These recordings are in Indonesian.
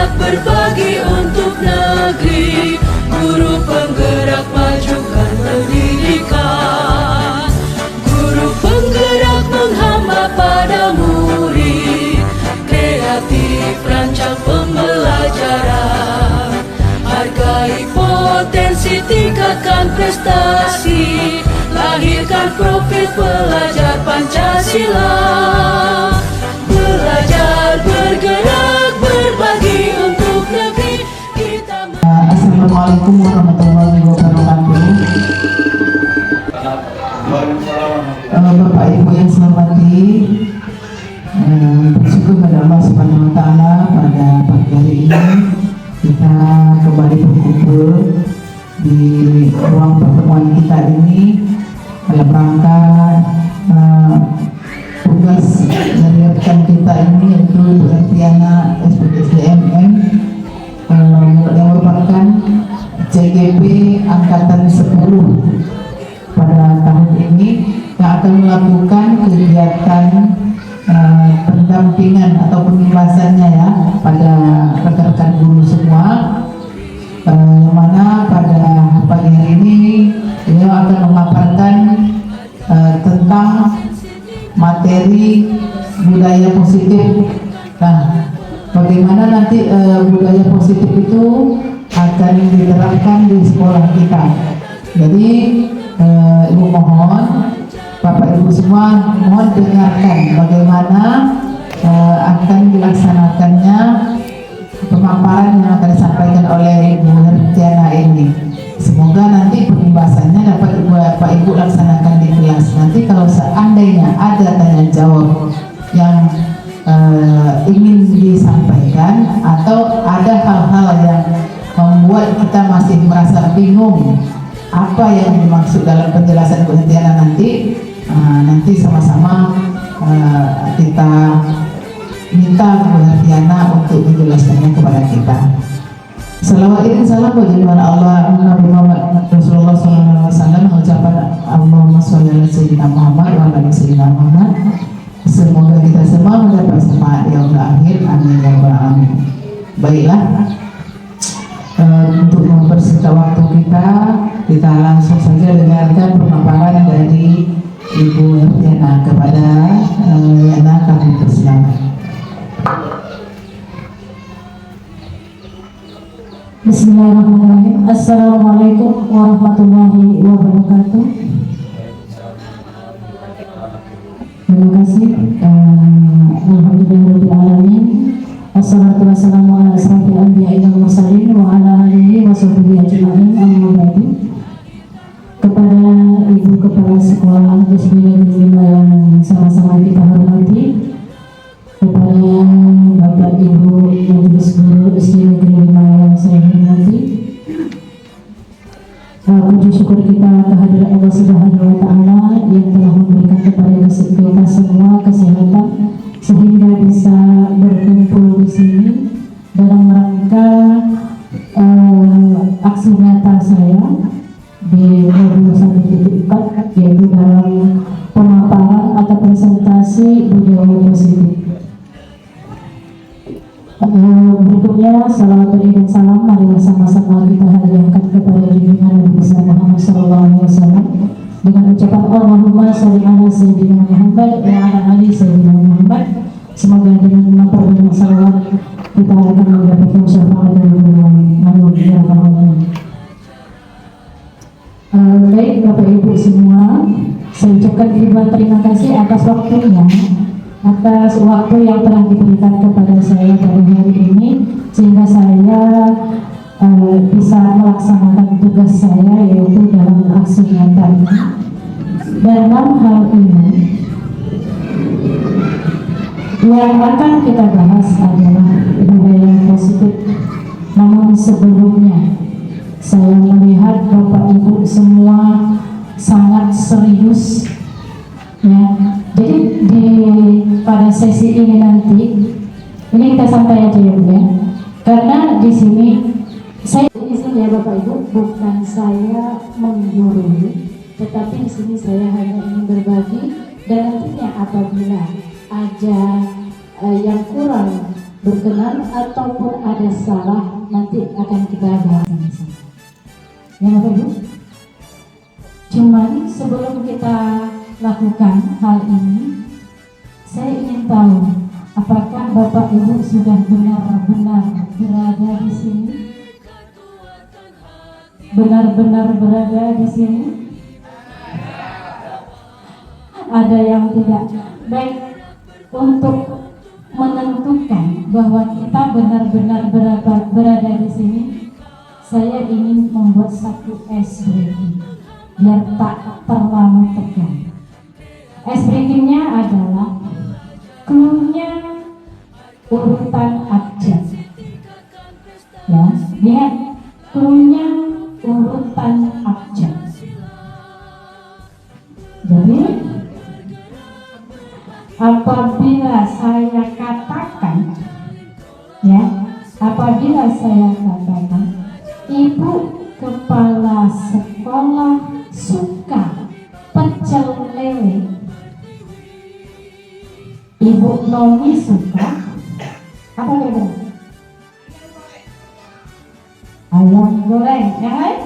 semangat berbagi untuk negeri, guru penggerak majukan pendidikan, guru penggerak menghamba pada murid, kreatif rancang pembelajaran, hargai potensi, tingkatkan prestasi, lahirkan profil pelajar Pancasila. Belajar, bergerak, berbagi untuk negeri kita. Assalamualaikum warahmatullahi wabarakatuh. Bapak Ibu yang saya hormati, bersyukur kepada Allah Subhanahu wa Ta'ala pada pagi hari ini kita kembali berkumpul di ruang pertemuan kita ini dalam rangka tugas dari rekan kita ini, yaitu Bu Ertiana SPDSDMM yang merupakan CGP Angkatan 10 pada tahun ini, yang akan melakukan kegiatan pendampingan atau pembebasannya ya pada rekan-rekan guru semua, yang mana pada pagi hari ini beliau akan memaparkan tentang materi budaya positif. Nah, bagaimana nanti budaya positif itu akan diterapkan di sekolah kita. Jadi Ibu mohon, Bapak Ibu semua mohon dengarkan bagaimana akan dilaksanakannya pemaparan yang akan disampaikan oleh Bu Hertiana ini. Semoga nanti pembahasannya dapat Bapak Ibu laksanakan di kelas. Nanti kalau seandainya ada tanya jawab yang ingin disampaikan atau ada hal-hal yang membuat kita masih merasa bingung apa yang dimaksud dalam penjelasan Bu Hertiana nanti, nanti sama-sama kita minta Bu Hertiana untuk menjelaskannya kepada kita. Salawat dan salam bagi Allah Nabi Muhammad Rasulullah SAW, mengucapkan Allahumma sholli ala sayyidina Muhammad wa ala sayyidina Muhammad. Semoga kita semua mendapat syafaat yaumil akhir, amin ya rabbal alamin. Baiklah, untuk mempersingkat waktu kita langsung saja dengarkan pemaparan dari Ibu Hertiana. Kepada Yana kami persilakan. Bismillahirrahmanirrahim. Assalamualaikum warahmatullahi wabarakatuh. Terima kasih. Alhamdulillahirrahmanirrahim. Wassalatu wassalamu ala asrofil anbiya'i wal mursalin wa ala alihi wa sahbihi ajma'in, amma ba'du. Kepada Ibu Kepala Sekolah SD yang sama-sama kita hormati, kepada Bapak Ibu Majelis Guru SD Negeri 5 yang saya hormati, puji syukur kita kehadirat Allah Subhanahu wa Ta'ala yang telah memberikan kepada kita semua kesehatan sehingga bisa berkumpul di sini dalam rangka aksi nyata saya di modul 1.4, yaitu dalam pemaparan atau presentasi budaya positif. Berikutnya salawat dan salam marilah sama-sama kita hadiahkan kepada junjungan Nabi besar Muhammad SAW dengan ucapan Allahumma sholli ala sayyidina Muhammad wa ala ali sayyidina Muhammad. Semoga dengan memperbanyak salawat kita akan mendapatkan syafaat dari beliau. Amin ya rabbal alamin. Baik Bapak Ibu semua, saya ucapkan ribuan terima kasih atas waktunya, atas waktu yang telah diberikan kepada saya pada hari ini, sehingga saya bisa melaksanakan tugas saya, yaitu dalam aksi nyata ini. Dalam hal ini yang akan kita bahas adalah budaya positif. Namun sebelumnya saya melihat Bapak Ibu semua sangat serius ya. Jadi pada sesi ini nanti ini kita santai aja ya Bu ya. Karena di sini saya izin ya Bapak Ibu, bukan saya menggurui, tetapi di sini saya hanya ingin berbagi, dan nantinya apabila ada yang kurang berkenan ataupun ada salah nanti akan kita bahas sama-sama. Ya Bapak Ibu. Cuman sebelum kita lakukan hal ini, saya ingin tahu apakah Bapak Ibu sudah benar-benar berada di sini? Benar-benar berada di sini? Ada yang tidak. Baik, untuk menentukan bahwa kita benar-benar berada di sini, saya ingin membuat satu ice breaking biar tak terlalu tegang. Ice breakingnya adalah clue-nya urutan abjad. Ya, lihat clue-nya urutan abjad. Jadi apabila saya katakan, ya, apabila saya katakan, ibu kepala sekolah suka pecel lele, ibu Noni suka apa kira-kira? Ayam goreng, yang lain?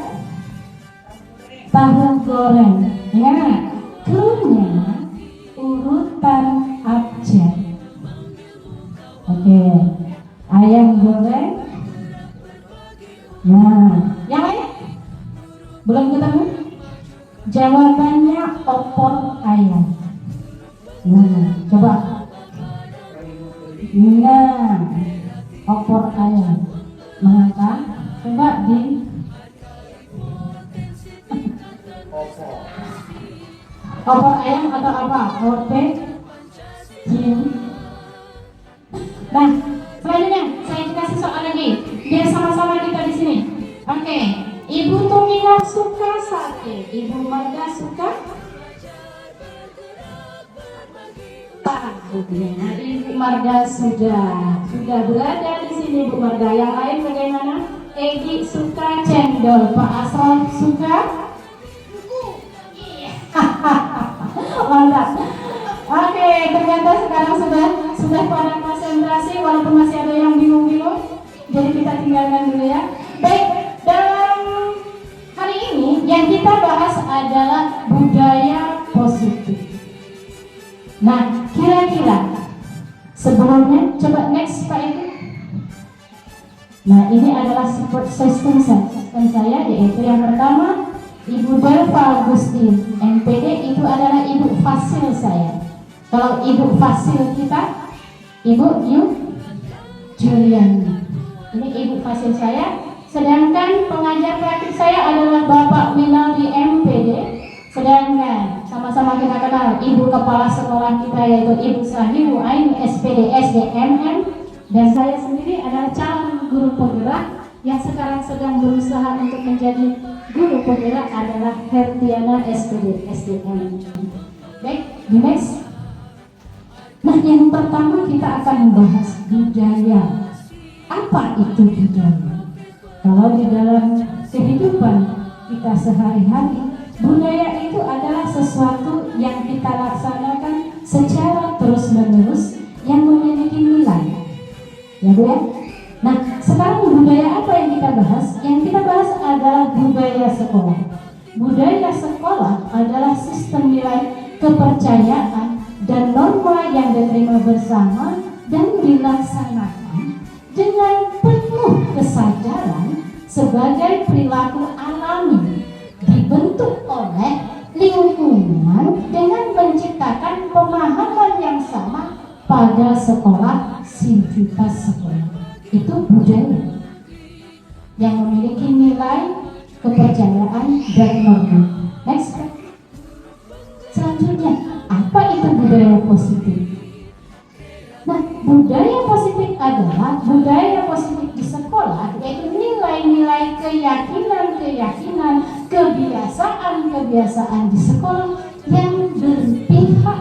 Tahu goreng, ingat? Clue-nya urutan abjad. Oke, ayam goreng. Nah, yang lain? Belum ketemu? Jawabannya opor ayam. Nah, coba. Nah, opor ayam. Maka coba di opor ayam atau apa? Oke. Nah, selanjutnya saya kasih soal lagi. Biar sama-sama kita di sini. Oke. Ibu Tumina suka sate. Ibu Marga suka tahu. Nah, Ibu Marga sudah berada di sini. Ibu Marga. Yang lain bagaimana? Egi suka cendol. Pak Asrul suka? Mantap. Oke, ternyata sekarang sudah pada konsentrasi walaupun masih ada yang bingung-bingung. Jadi kita tinggalkan dulu ya. Baik, dalam hari ini yang kita bahas adalah budaya positif. Nah, kira-kira sebelumnya coba next Pak Ibu. Nah, ini adalah support system saya, yaitu yang pertama Ibu Delva Agustin, MPD, itu adalah ibu fasil saya. Kalau ibu fasil kita, Ibu Juliani. Ini ibu fasil saya. Sedangkan pengajar praktik saya adalah Bapak Winaldi, MPD. Sedangkan sama-sama kita kenal ibu kepala sekolah kita yaitu Ibu Sahibu Aini, SPD, SDMM. Dan saya sendiri adalah calon guru penggerak yang sekarang sedang berusaha untuk menjadi guru penggerak adalah Hertiana, SPD, SDM. Baik, di next. Nah, yang pertama kita akan membahas budaya. Apa itu budaya? Kalau di dalam kehidupan kita sehari-hari, budaya itu adalah sesuatu yang kita laksanakan secara terus-menerus yang memiliki nilai. Ya Bu ya? Nah, sekarang budaya apa yang kita bahas? Yang kita bahas adalah budaya sekolah. Budaya sekolah adalah sistem nilai kepercayaan dan norma yang diterima bersama dan dilaksanakan dengan penuh kesadaran sebagai perilaku alami, dibentuk oleh lingkungan dengan menciptakan pemahaman yang sama pada sekolah, sivitas sekolah. Itu budaya yang memiliki nilai kepercayaan dan norma. Next. Selanjutnya, apa itu budaya positif? Nah, budaya positif adalah budaya positif di sekolah, yaitu nilai-nilai keyakinan-keyakinan, kebiasaan-kebiasaan di sekolah yang berpihak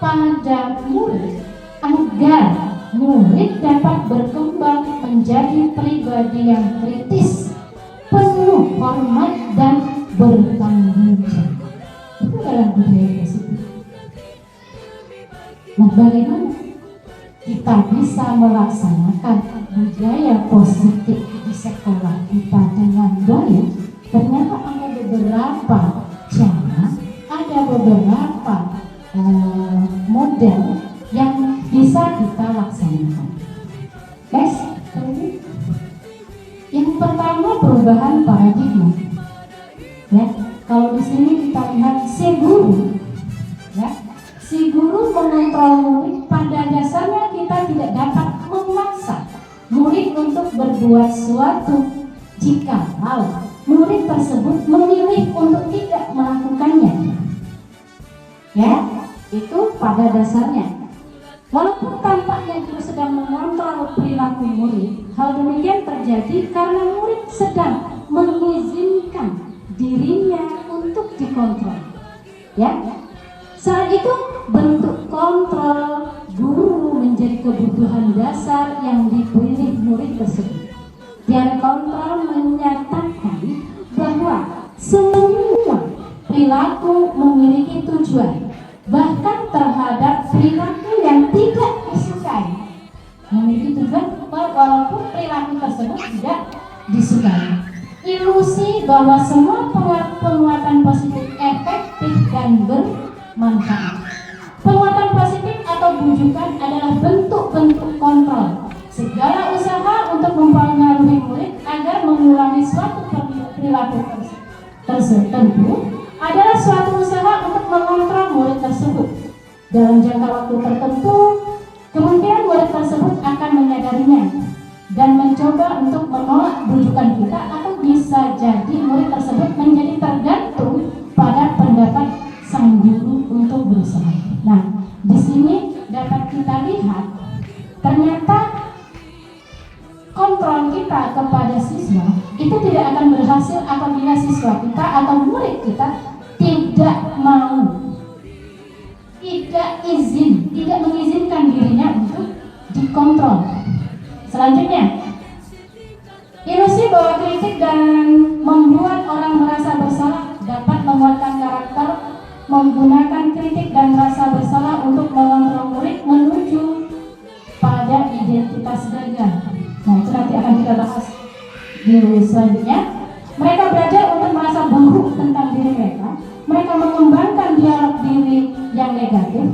pada murid agar murid dapat berkembang menjadi pribadi yang kritis, penuh hormat dan bertanggung jawab. Itu adalah budaya positif. Nah, bagaimana? kita bisa melaksanakan budaya positif di sekolah kita dengan baik, ternyata ada beberapa cara, ada beberapa model yang bisa kita laksanakan. Guys, yang pertama perubahan paradigma. Ya, kalau di sini kita lihat si guru, ya, si guru mengontrol murid. Pada dasarnya kita tidak dapat memaksa murid untuk berbuat sesuatu jika murid tersebut memilih untuk tidak melakukannya. Ya, itu pada dasarnya. Walaupun tampaknya guru sedang mengontrol perilaku murid, hal demikian terjadi karena murid sedang mengizinkan dirinya untuk dikontrol. Ya, saat itu bentuk kontrol guru menjadi kebutuhan dasar yang dipilih murid tersebut. Tiada kontrol menyatakan bahwa semua perilaku memiliki tujuan, bahkan terhadap perilaku yang tidak disukai. Memiliki tujuan walaupun perilaku tersebut tidak disukai. Ilusi bahwa semua penguatan positif efektif dan bermanfaat. Penguatan positif atau bujukan adalah bentuk-bentuk kontrol. Segala usaha untuk mempengaruhi murid agar mengulangi suatu perilaku tertentu adalah suatu usaha untuk mengontrol murid tersebut. Dalam jangka waktu tertentu, kemungkinan murid tersebut akan menyadarinya dan mencoba untuk menolak bujukan kita, atau bisa jadi murid tersebut menjadi tergantung pada pendapat sang guru untuk berusaha. Nah, di sini dapat kita lihat ternyata kontrol kita kepada siswa itu tidak akan berhasil apabila siswa kita atau murid kita tidak mau, tidak mengizinkan dirinya untuk dikontrol. Selanjutnya, ilusi bahwa kritik dan membuat orang merasa bersalah dapat menguatkan karakter. Menggunakan kritik dan rasa bersalah untuk mengontrol murid menuju pada identitas gagal. Nah, itu nanti akan kita bahas di selanjutnya. Mereka belajar untuk merasa buruk tentang diri mereka. Mereka mengembangkan dialog diri yang negatif.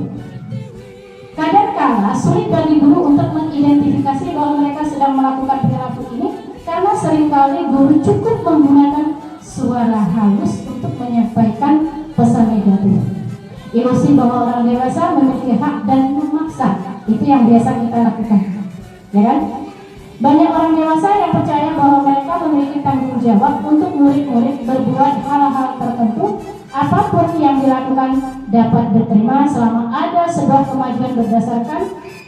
Kadang-kala sulit bagi guru untuk mengidentifikasi bahwa mereka sedang melakukan perilaku ini, karena seringkali guru cukup menggunakan suara halus untuk menyampaikan pesan negatif. Ilusi bahwa orang dewasa memiliki hak dan memaksa, itu yang biasa kita lakukan, ya kan? Banyak orang dewasa yang percaya bahwa mereka memiliki tanggung jawab untuk murid-murid berbuat hal-hal tertentu. Apapun yang dilakukan dapat diterima selama ada sebuah kemajuan berdasarkan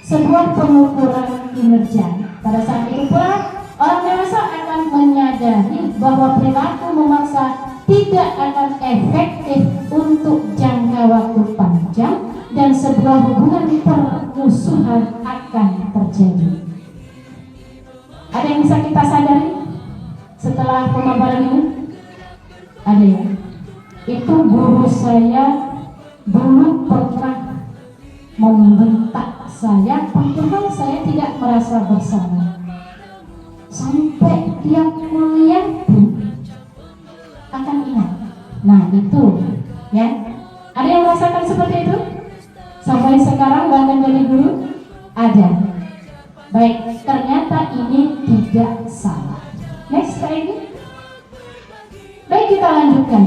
sebuah pengukuran kinerja. Pada saat itu pula, orang dewasa akan menyadari bahwa perilaku memaksa tidak akan efektif untuk jangka waktu panjang dan sebuah hubungan permusuhan akan terjadi. Ada yang bisa kita sadari setelah pemaparan ini? Ada ya? Itu guru saya dulu pernah membentak saya, padahal saya tidak merasa bersalah. Sampai dia kuliah pun akan ingat. Nah, itu ya. Ada yang merasakan seperti itu? Sampai sekarang bahkan dari guru? Ada. Baik, ternyata ini tidak salah. Next lagi. Baik, kita lanjutkan.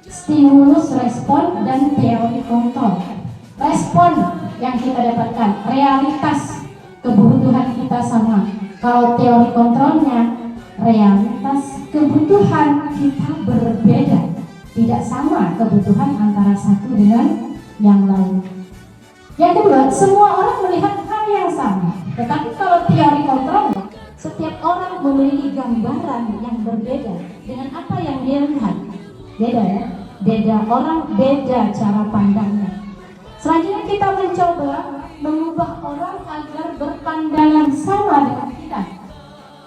Stimulus respon dan teori kontrol. Respon yang kita dapatkan, realitas kebutuhan kita sama. Kalau teori kontrolnya, realitas kebutuhan kita berbeda. Tidak sama kebutuhan antara satu dengan yang lain. Yang kedua, semua orang melihat hal yang sama. Tetapi kalau teori kontrol, setiap orang memiliki gambaran yang berbeda dengan apa yang dia lihat. Beda ya? Beda orang, beda cara pandangnya. Selanjutnya kita mencoba mengubah orang agar berpandangan sama dengan kita.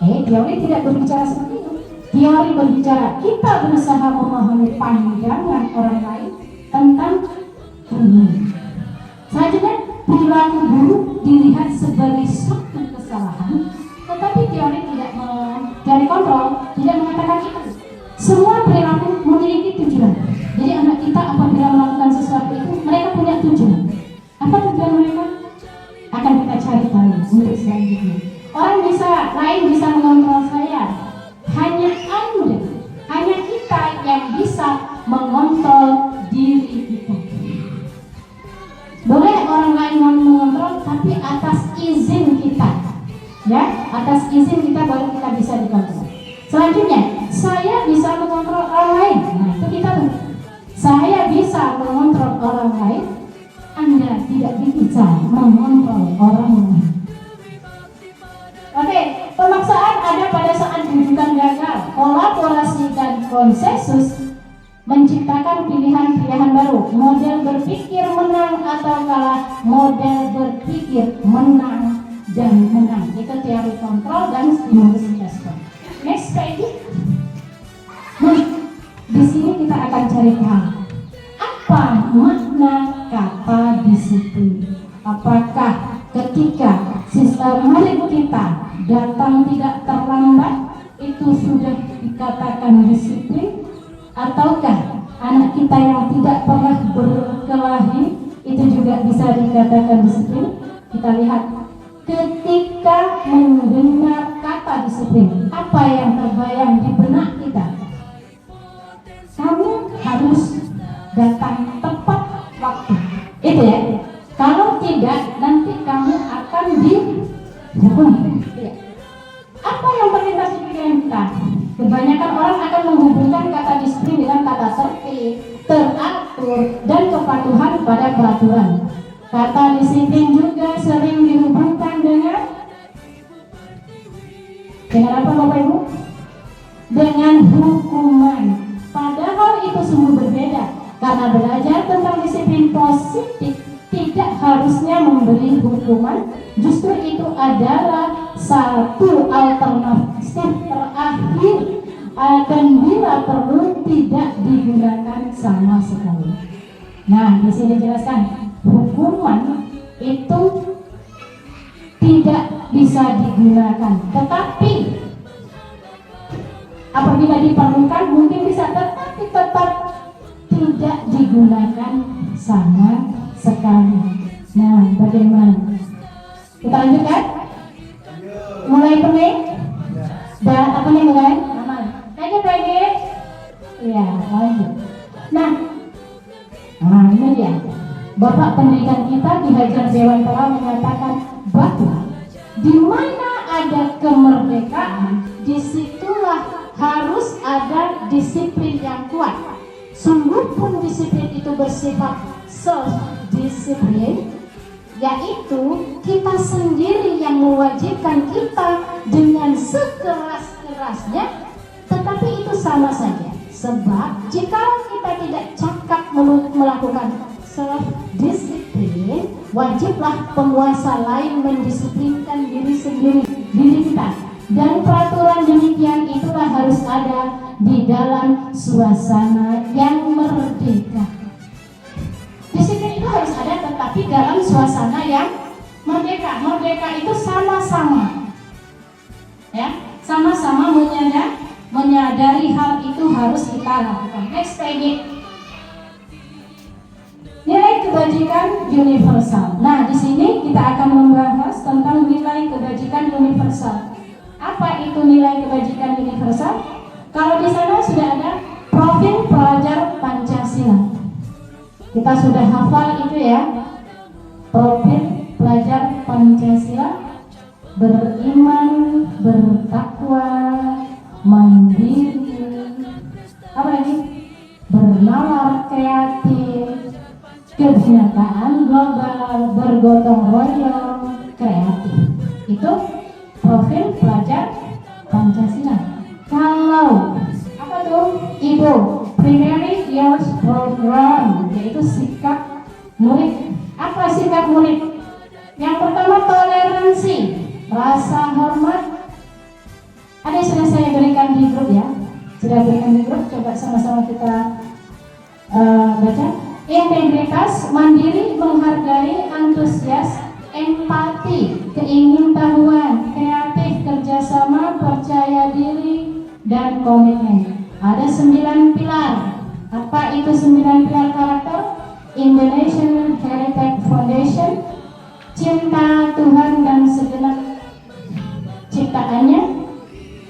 Teori tidak berbicara seperti itu. Teori berbicara kita berusaha memahami pandangan orang lain tentang ini. Selanjutnya perilaku buruk dilihat sebagai suatu kesalahan, tetapi teori teori kontrol tidak mengatakan itu. Semua perilaku memiliki tujuan. Jadi anak kita apabila melakukan sesuatu itu, mereka punya tujuan. Apa tujuan mereka? Akan kita cari tahu untuk selanjutnya. Orang lain bisa mengontrol saya. Hanya Anda, hanya kita yang bisa mengontrol diri kita. Boleh orang lain mengontrol, tapi atas izin kita, ya, atas izin kita baru kita bisa dikontrol. Selanjutnya, saya bisa mengontrol orang lain. Nah, itu kita tuh. Saya bisa mengontrol orang lain. Anda tidak bisa mengontrol orang lain. Oke, pemaksaan ada pada saat rujukan gagal. Kolaborasi dan konsensus menciptakan pilihan-pilihan baru. Model berpikir menang atau kalah, model berpikir menang dan menang. Itu teori kontrol dan stimulus respon. Next page. Di sini kita akan cari tahu apa makna kata disiplin. Apakah ketika sistem murid kita datang tidak terlambat itu sudah dikatakan disiplin, ataukah anak kita yang tidak pernah berkelahi itu juga bisa dikatakan disiplin? Kita lihat ketika mendengar kata disiplin, apa yang terbayang di benak kita? Kamu harus datang tepat waktu, itu ya. Kalau tidak, nanti kamu akan dihukum. Ya. Apa yang terlintas di pikiran kita? Kebanyakan orang akan menghubungkan kata disiplin dengan kata tertib, teratur, dan kepatuhan pada peraturan. Kata disiplin juga sering dihubungkan dengan apa Bapak Ibu? Dengan hukuman. Padahal itu sungguh berbeda, karena belajar tentang disiplin positif tidak harusnya memberi hukuman. Justru itu adalah satu alternatif terakhir, dan bila perlu tidak digunakan sama sekali. Nah, di sini jelaskan hukuman itu tidak bisa digunakan, tetapi apabila diperlukan mungkin bisa, tetapi tetap tidak digunakan sama sekali. Nah, bagaimana? Kita lanjutkan. Mulai pening? Dan apa nih mulai? Aman. Lanjut lagi. Iya, lanjut. Nah, ini dia. Bapak pendidikan kita Ki Hajar Dewantara menyatakan bahwa di mana ada kemerdekaan, disitulah harus ada disiplin yang kuat. Sungguh pun disiplin itu bersifat self-disiplin, yaitu kita sendiri yang mewajibkan kita dengan sekeras-kerasnya, tetapi itu sama saja. Sebab jika kita tidak cakap melakukan self-disiplin, wajiblah penguasa lain mendisiplinkan diri sendiri, diri kita. Dan peraturan demikian itulah harus ada di dalam suasana yang merdeka. Disiplin itu harus ada, tetapi dalam suasana yang merdeka. Merdeka itu sama-sama, ya, sama-sama menyadari hal itu harus kita lakukan. Next page. Nilai kebajikan universal. Nah, di sini kita akan membahas tentang nilai kebajikan universal. Apa itu nilai kebajikan universal? Kalau di sana sudah ada profil pelajar Pancasila. Kita sudah hafal itu ya. Profil pelajar Pancasila: beriman, bertakwa, mandiri, apa lagi? Bernalar kreatif, kebinekaan global, bergotong royong, kreatif. Itu profil pelajar Pancasila. Kalau apa tuh? Ibu, primary years program, yaitu sikap murid. Apa sikap murid? Yang pertama toleransi, rasa hormat. Ada yang sudah saya berikan di grup ya. Sudah berikan di grup, coba sama-sama kita baca. Integritas, mandiri, menghargai, antusias, empati, keingintahuan, kreatif, kerjasama, percaya diri, dan komitmen. Ada 9 pilar. Apa itu 9 pilar karakter? Indonesian Heritage Foundation, cinta Tuhan dan segenap ciptaannya,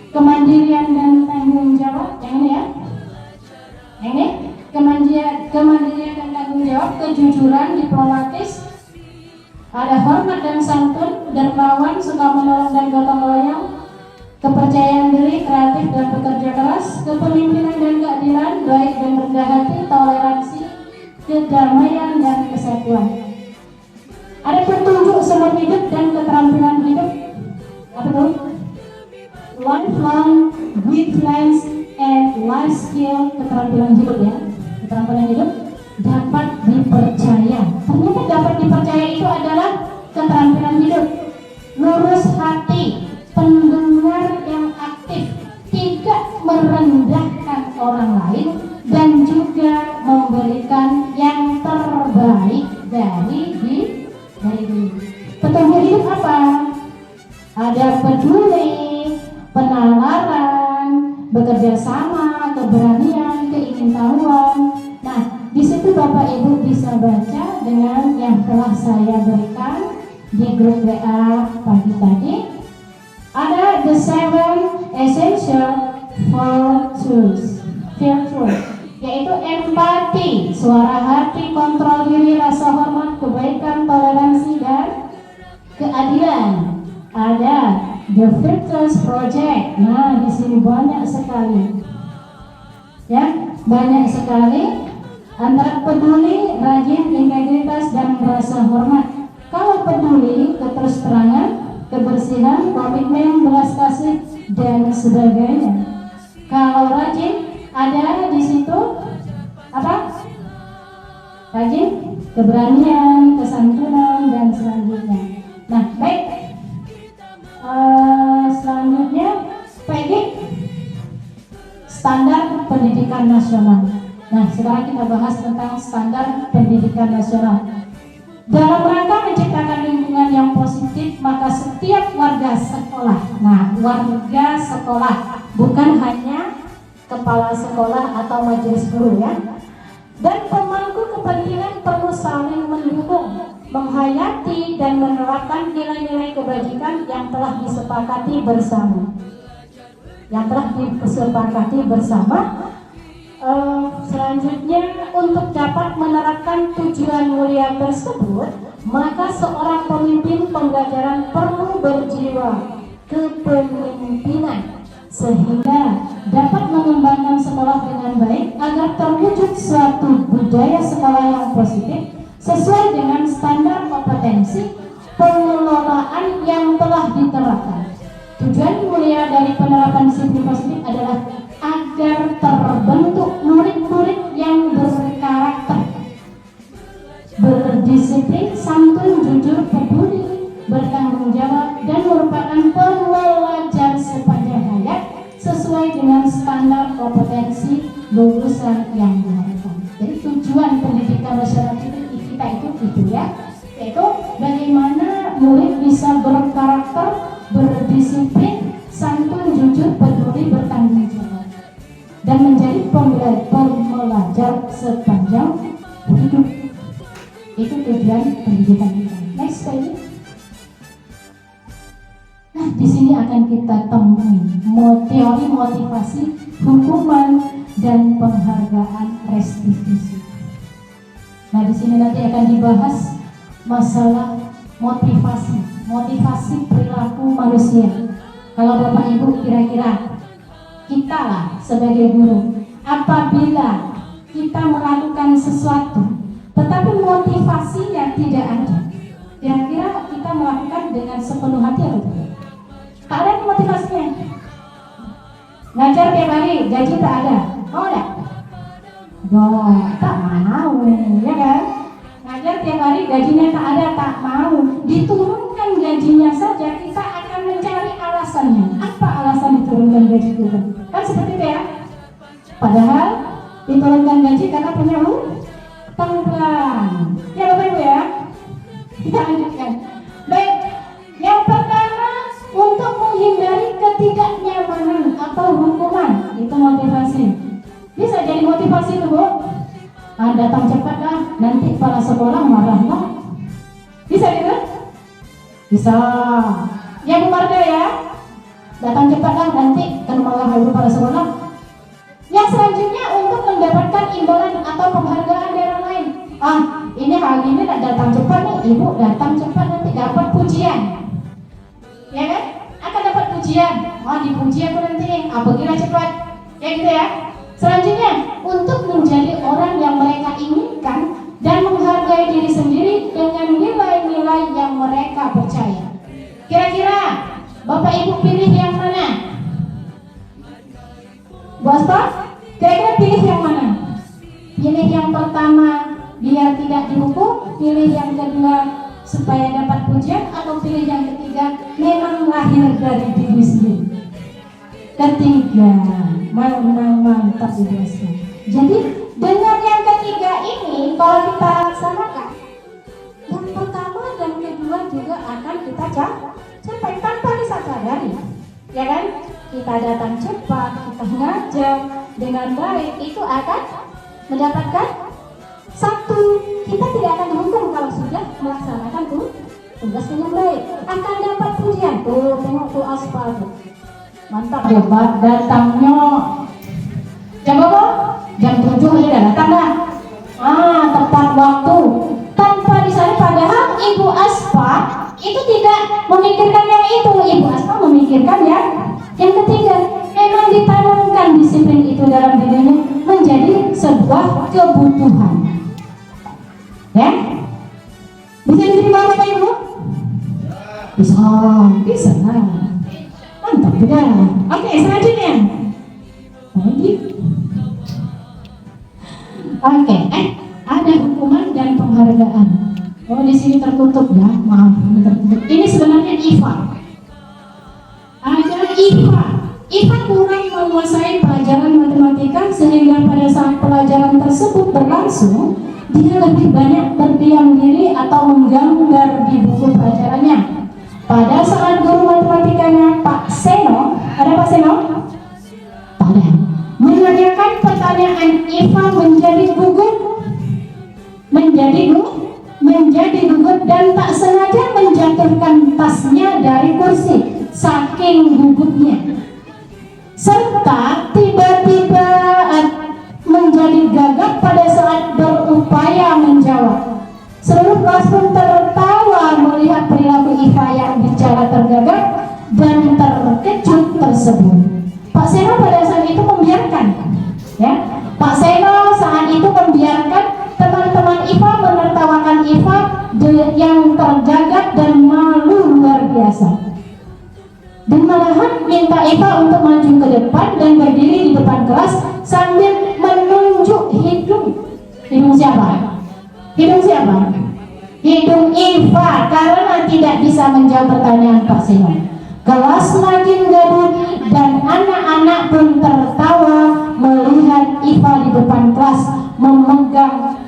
kemandirian dan tanggung jawab. Yang ini ya, yang ini kemandirian dan tanggung jawab, kejujuran, diplomatis, ada hormat dan santun, dermawan, suka menolong dan gotong royong, kepercayaan diri, kreatif dan bekerja keras, kepemimpinan dan keadilan, baik dan rendah hati, toleransi, kedamaian dan kesatuan. Ada petunjuk seumur hidup dan keterampilan hidup. Apa itu? Lifelong guidelines and life skill, keterampilan hidup ya. Keterampilan hidup dapat dipercaya. Ternyata dapat dipercaya itu adalah keterampilan hidup. Lurus hati, pendengar yang aktif, tidak merendahkan orang lain, dan juga memberikan yang terbaik dari diri. Petunjuk hidup apa? Ada peduli, penalaran, bekerja sama, keberanian, keingintahuan. Nah, di situ Bapak Ibu bisa baca dengan yang telah saya berikan di grup WA pagi tadi. Ada the 7 essential virtues, yaitu empati, suara hati, kontrol diri, rasa hormat, kebaikan, toleransi, dan keadilan. Ada the Virtues Project. Nah, di sini banyak sekali, ya, banyak sekali. Antara peduli, rajin, integritas, dan rasa hormat. Kalau peduli, keterus terangan, kebersihan, komitmen, belas kasih, dan sebagainya. Kalau rajin, ada di situ apa? Rajin, keberanian, kesantunan, dan selanjutnya. Nah, baik. Selanjutnya, PG, standar pendidikan nasional. Nah, sekarang kita bahas tentang standar pendidikan nasional. Dalam rangka menciptakan lingkungan yang positif, maka setiap warga sekolah, nah, warga sekolah, bukan hanya kepala sekolah atau majelis guru ya, dan pemangku kepentingan perlu saling mendukung, menghayati dan menerapkan nilai-nilai kebajikan yang telah disepakati bersama. Selanjutnya, untuk dapat menerapkan tujuan mulia tersebut, maka seorang pemimpin pembelajaran perlu berjiwa kepemimpinan sehingga dapat mengembangkan sekolah dengan baik agar terwujud suatu budaya sekolah yang positif sesuai dengan standar kompetensi pengelolaan yang telah diterapkan. Tujuan mulia dari penerapan disiplin positif adalah agar terbentuk murid-murid yang berkarakter, berdisiplin, santun, jujur, peduli, bertanggung jawab, dan merupakan pelajar sepanjang hayat sesuai dengan standar kompetensi lulusan yang diharapkan. Jadi tujuan pendidikan nasional kita itu ya, yaitu bagaimana murid bisa berkarakter, berdisiplin, santun, jujur, peduli, bertanggung jawab, dan menjadi pembelajar sepanjang hidup. Itu tujuan pendidikan kita. Next slide. Nah, di sini akan kita temui teori motivasi, hukuman, dan penghargaan restitusi. Nah, di sini nanti akan dibahas masalah motivasi perilaku manusia. Kalau Bapak Ibu kira-kira kita lah sebagai guru, apabila kita melakukan sesuatu tetapi motivasinya tidak ada, kira-kira kita melakukan dengan sepenuh hati atau tidak? Tak ada motivasinya. Ngajar tiap hari, gaji tak ada, mau enggak? Tak mau, ya kan? Ngajar tiap hari, gajinya tak ada, tak mau. Diturunkan gajinya saja, kita akan mencari alasannya. Apa alasan diturunkan gaji kita? Kan seperti itu ya. Padahal diturunkan gaji karena punya utang atau hukuman. Itu motivasi. Bisa jadi motivasi tuh Bu. Datang cepat lah, nanti kepala sekolah marah lah. Bisa gitu? Bisa. Ya Bu Marga ya, datang cepat lah, nanti kan marah ibu kepala sekolah. Yang selanjutnya untuk mendapatkan imbalan atau penghargaan dari orang lain. Ini hari ini datang cepat nih, ibu datang cepat nanti dapat pujian. Ya kan? Akan dapat pujian. Dipuji aku nanti, pergilah cepat. Ya gitu ya. Selanjutnya, untuk menjadi orang yang mereka inginkan dan menghargai diri sendiri dengan nilai-nilai yang mereka percaya. Kira-kira Bapak Ibu pilih yang mana? Bu Aspa, kira-kira pilih yang mana? Pilih yang pertama biar tidak dihukum, pilih yang kedua supaya dapat pujian, atau pilih yang ketiga memang lahir dari diri sendiri? Ketiga, mantap Ibu Aspa. Jadi dengan yang ketiga ini kalau kita laksanakan, yang pertama dan kedua juga akan kita capai tanpa disadari, ya kan? Kita datang cepat, kita ngajar dengan baik, itu akan mendapatkan satu, kita tidak akan dihukum kalau sudah melaksanakan tugas dengan baik, akan dapat pujian. Tuh, tengok tuh Aspa tuh. Mantap, hebat datangnya. Jam berapa? Jam 7 aja datang dah. Tepat waktu. Tanpa disadari, padahal Ibu Aspa itu tidak memikirkan yang itu. Ibu Aspa memikirkan yang ketiga. Memang ditanamkan disiplin itu dalam dirinya menjadi sebuah kebutuhan. Ya? Bisa diterima Bapak Ibu? Bisa lah. Mantap juga. Oke, selanjutnya. Lagi. Oke, ada hukuman dan penghargaan. Di sini tertutup ya, maaf, tertutup. Ini sebenarnya IFA. Ada IFA. IFA kurang menguasai pelajaran matematika sehingga pada saat pelajaran tersebut berlangsung, dia lebih banyak berdiam diri atau menggambar di buku pelajarannya. Pada saat guru matematikanya Pak Seno, ada Pak Seno? Ada. Menanyakan pertanyaan, IFA menjadi gugup, dan tak sengaja menjatuhkan tasnya dari kursi, saking gugupnya. Serta tiba-tiba menjadi gagap pada saat berupaya menjawab. Seluruh kelas pun tertawa melihat perilaku IFA yang bicara tergagap dan terkejut tersebut. Pak Seno pada saat itu membiarkan, ya. Pak Seno saat itu membiarkan teman-teman IFA menertawakan IFA yang tergagap dan malu luar biasa. Dan malahan minta IFA untuk maju ke depan dan berdiri di depan kelas sambil menunjuk hidung. Hidung siapa? Hidung siapa? Hidung IFA, karena tidak bisa menjawab pertanyaan Pak Seno. Kelas makin gaduh dan anak-anak pun tertawa melihat IFA di depan kelas memegang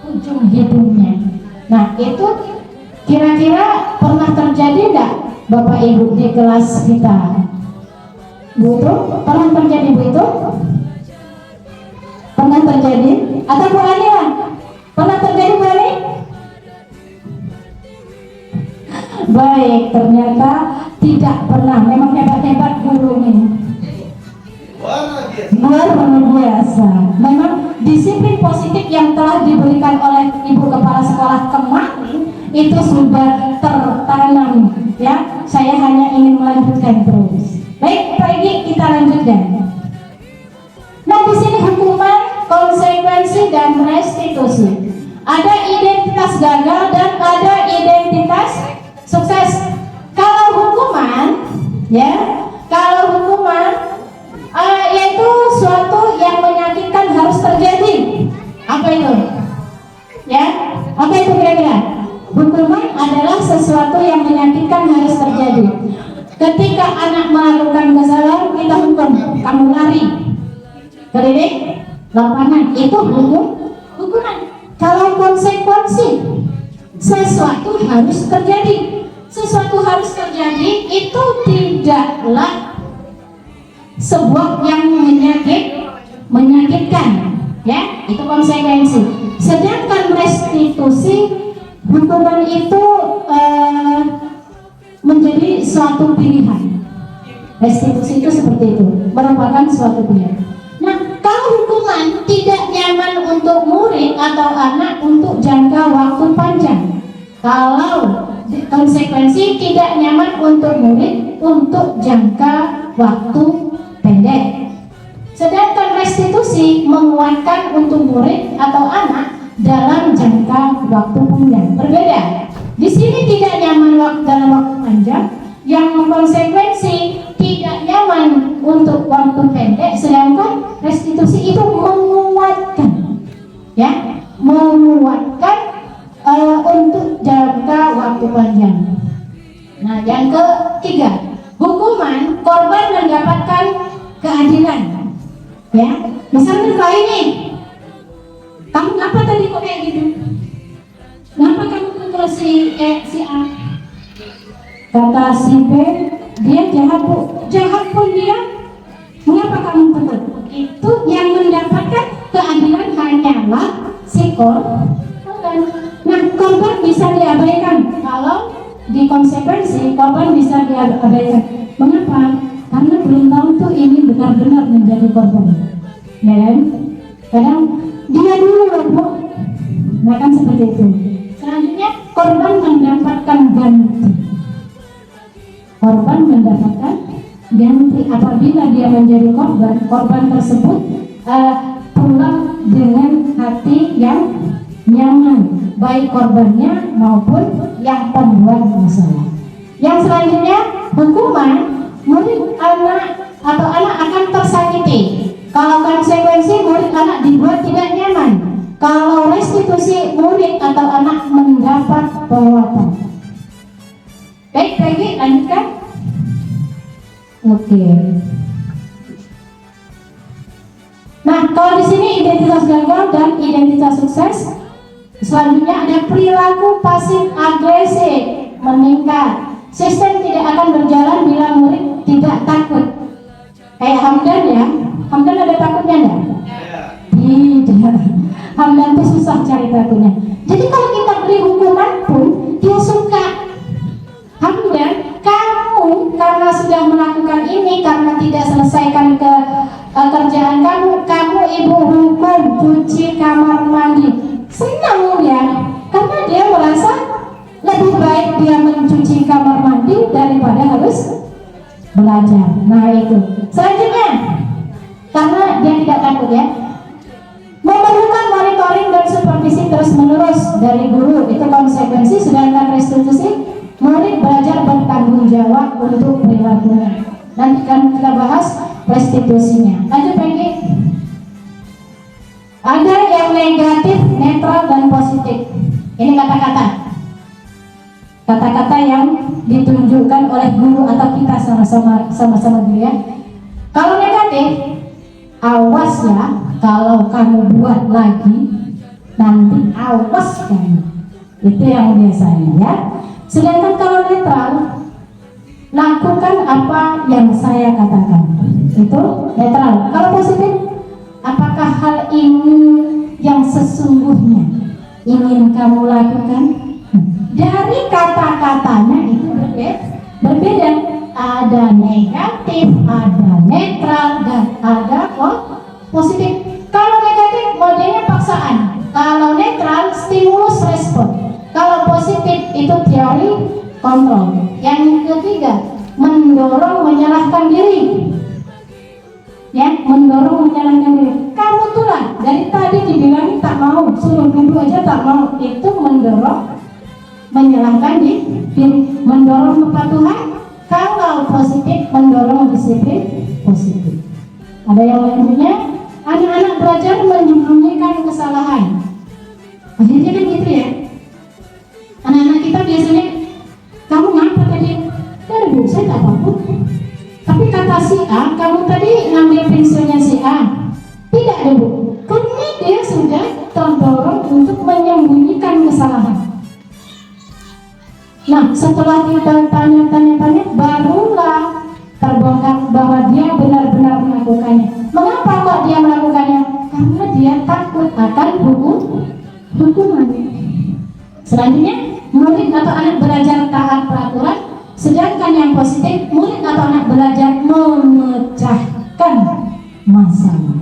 ujung hidungnya. Nah, itu kira-kira pernah terjadi enggak Bapak Ibu di kelas kita? Bu itu pernah terjadi, Bu itu? Pernah terjadi? Atau Bu Anila? Pernah terjadi, Bu Ani? Baik, ternyata tidak pernah. Memang hebat-hebat guru ini. Luar biasa. Memang disiplin positif yang telah diberikan oleh Ibu Kepala Sekolah kemarin itu sudah tertanam, ya. Saya hanya ingin melanjutkan terus. Baik, pagi kita lanjutkan. Nah, di sini hukuman, konsekuensi dan restitusi. Ada identitas gagal dan ada identitas sukses. Kalau hukuman, ya, yaitu suatu yang menyakitkan harus terjadi. Apa itu? Ya, apa itu kira-kira? Hukuman adalah sesuatu yang menyakitkan harus terjadi. Ketika anak melakukan kesalahan, kita hukum, kamu lari, keliling lapangan, itu hukuman. Kalau konsekuensi, sesuatu harus terjadi. Sesuatu harus terjadi itu tidaklah sebuah yang menyakitkan, ya, itu konsekuensi. Sedangkan restitusi, hukuman itu menjadi suatu pilihan. Restitusi itu seperti itu, merupakan suatu pilihan. Nah, kalau hukuman tidak nyaman untuk murid atau anak untuk jangka waktu panjang, kalau konsekuensi tidak nyaman untuk murid untuk jangka waktu pendek. Sedangkan restitusi menguatkan untuk murid atau anak dalam jangka waktu panjang. Berbeda. Di sini tidak nyaman dalam waktu panjang, yang konsekuensi tidak nyaman untuk waktu pendek, sedangkan restitusi itu menguatkan, ya, menguatkan untuk jangka waktu panjang. Nah, yang ketiga, hukuman korban mendapatkan keadilan, ya. Misalnya kayak ini, kamu ngapa tadi kok kayak gitu? Kenapa kamu pukul si A? Kata si B, dia jahat bu, jahat pun dia. Mengapa kamu pukul? Itu yang mendapatkan keadilan hanyalah si korban. Nah, korban bisa diabaikan kalau di konsekuensi korban bisa diabaikan. Mengapa? Karena belum tahu tuh ini benar-benar menjadi korban. Ya kan? Kadang dia dulu loh bu. Nah kan seperti itu. Selanjutnya korban mendapatkan ganti. Korban mendapatkan ganti apabila dia menjadi korban. Korban tersebut pulang dengan hati yang nyaman, baik korbannya maupun yang pembuat masalah. Yang selanjutnya, hukuman murid anak atau anak akan tersakiti kalau konsekuensi murid anak dibuat tidak nyaman. Kalau restitusi murid atau anak mendapat perawatan. Baik, lagi lanjutkan. Oke. Nah, kalau di sini identitas gagal dan identitas sukses. Selanjutnya ada perilaku pasif agresif meningkat. Sistem tidak akan berjalan bila murid tidak takut. Kayak Hamdan ya. Hamdan ada takutnya enggak? Tidak. Hamdan itu susah cari takutnya. Jadi kalau kita beri hukuman pun dia suka. Hamdan, kamu karena sudah melakukan ini, karena tidak selesaikan kerjaan kamu ibu hukum cuci kamar mandi. Senang ya, karena dia merasa lebih baik dia mencuci kamar mandi daripada harus belajar. Nah itu. Selanjutnya, karena dia tidak takut ya, memerlukan monitoring dan supervisi terus menerus dari guru, itu konsekuensi. Sedangkan restitusi, murid belajar bertanggung jawab untuk perilakunya. Nanti kan kita bahas restitusinya. Lanjut lagi. Ada yang negatif, netral, dan positif. Ini kata-kata yang ditunjukkan oleh guru atau kita sama-sama dulu ya. Kalau negatif, awas ya, kalau kamu buat lagi nanti awas kamu. Itu yang biasanya ya. Sedangkan kalau netral, lakukan apa yang saya katakan. Itu netral. Kalau positif, apakah hal ini yang sesungguhnya ingin kamu lakukan? Dari kata-katanya itu berbeda. Ada negatif, ada netral, dan ada positif. Kalau negatif modelnya paksaan. Kalau netral stimulus respon. Kalau positif itu teori kontrol. Yang ketiga, mendorong menyalahkan diri. Ya, mendorong menyalahkan diri. Kamu tuh lah dari tadi dibilang tak mau, suruh duduk aja tak mau. Itu mendorong menyalahkan diri, mendorong kepatuhan. Kalau positif, mendorong disiplin positif. Ada yang lainnya, anak-anak belajar menyembunyikan kesalahan. Akhirnya kan gitu ya. Anak-anak kita biasanya, kamu ngapa tadi? Dari bu, saya tak apa-apa. Tapi kata si A, kamu tadi ngambil pensilnya si A. Tidak ada bu, karena dia sudah terdorong untuk menyembunyikan kesalahan. Nah, setelah kita tanya-tanya, barulah terbongkar bahwa dia benar-benar akan hukuman. Selanjutnya, murid atau anak belajar taat peraturan, sedangkan yang positif, murid atau anak belajar memecahkan masalah.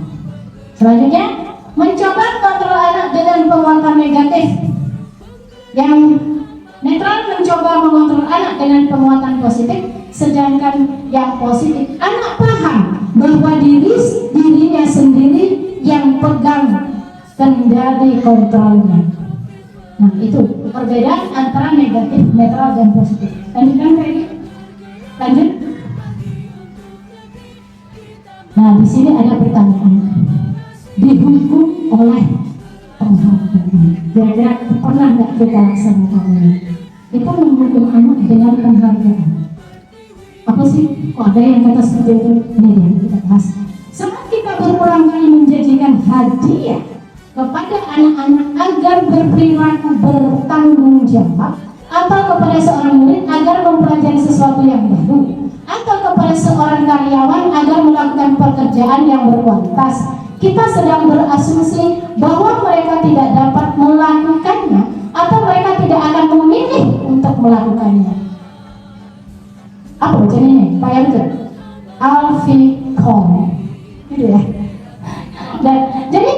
Selanjutnya, mencoba kontrol anak dengan penguatan negatif. Yang netral mencoba mengontrol anak dengan penguatan positif, sedangkan yang positif anak paham bahwa dirinya sendiri yang pegang kendali kontrolnya. Nah, itu perbedaan antara negatif, netral, dan positif. Lanjutkan lagi. Lanjut. Nah, di sini ada pertanyaan. Dihukum oleh penghargaan. Kira-kira pernah nggak kita laksanakan ini? Itu menghukum anak dengan penghargaan. Apa sih? Oh, ada yang kata seperti itu. Ini yang kita bahas. Saat kita berulang kali menjanjikan hadiah kepada anak-anak agar berperilaku bertanggung jawab, atau kepada seorang murid agar mempelajari sesuatu yang baru, atau kepada seorang karyawan agar melakukan pekerjaan yang berkualitas, kita sedang berasumsi bahwa mereka tidak dapat melakukannya atau mereka tidak akan memilih untuk melakukannya. Apa bacaan ini? Pak Yanto? Alfie Kohn. Gitu ya. Dan jadi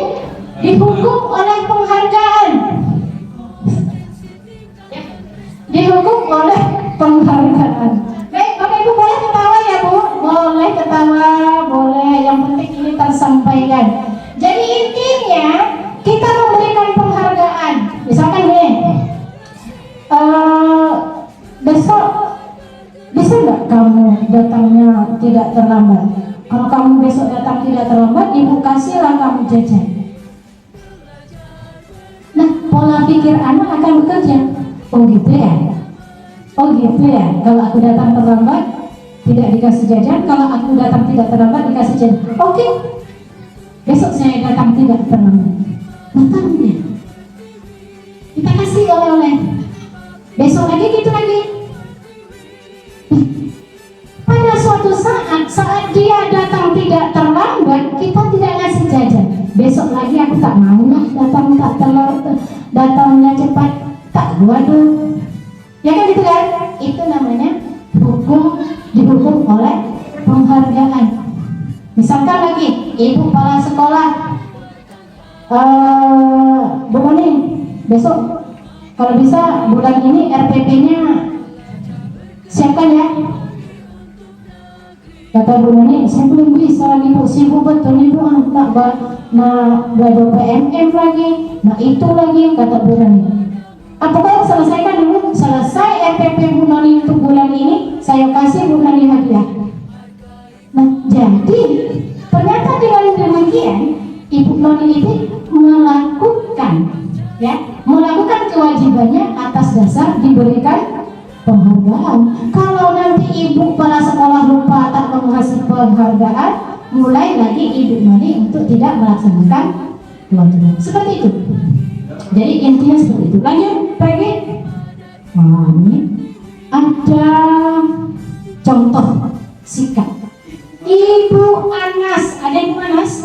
dihukum oleh penghargaan. Dihukum oleh penghargaan. Baik, Bapak Ibu boleh ketawa ya Bu? Boleh ketawa, boleh. Yang penting ini tersampaikan. Jadi intinya kita memberikan penghargaan. Misalkan nih, besok bisa nggak kamu datangnya tidak terlambat? Kalau kamu besok datang tidak terlambat, Ibu kasihlah kamu jajan. Nah, pola pikir anak akan bekerja. Oh gitu ya? Oh gitu ya? Kalau aku datang terlambat, tidak dikasih jajan. Kalau aku datang tidak terlambat, dikasih jajan. Oke, besok saya datang tidak terlambat. Datangnya kita kasih oleh-oleh. Besok lagi gitu lagi. Pada suatu saat dia datang tidak terlambat, kita tidak ngasih jajan. Besok lagi aku tak mau lah datangnya cepat, tak waduh. Ya kan gitu kan? Itu namanya dihukum oleh penghargaan. Misalkan lagi, ibu kepala sekolah, Bu Moni, besok kalau bisa bulan ini RPP-nya siapkan ya. Kata Bu Nani, saya belum bisa lagi Bu, sibuk betul Ibu, nah belajar PMM lagi, nah itu lagi, kata Bu Nani. Apakah selesaikan dulu, selesai RPP Bu Nani untuk bulan ini, saya kasih Bu Nani hadiah. Nah jadi ternyata dengan demikian Ibu Nani itu melakukan kewajibannya atas dasar diberikan penghargaan. Kalau nanti ibu kepala sekolah lupa tak mengasih penghargaan, mulai lagi Ibu Nani untuk tidak melaksanakan kewajiban. Seperti itu. Jadi intinya seperti itu. Lanjut, pergi. Nah, ini ada contoh sikap. Ibu Anas, ada Ibu Anas?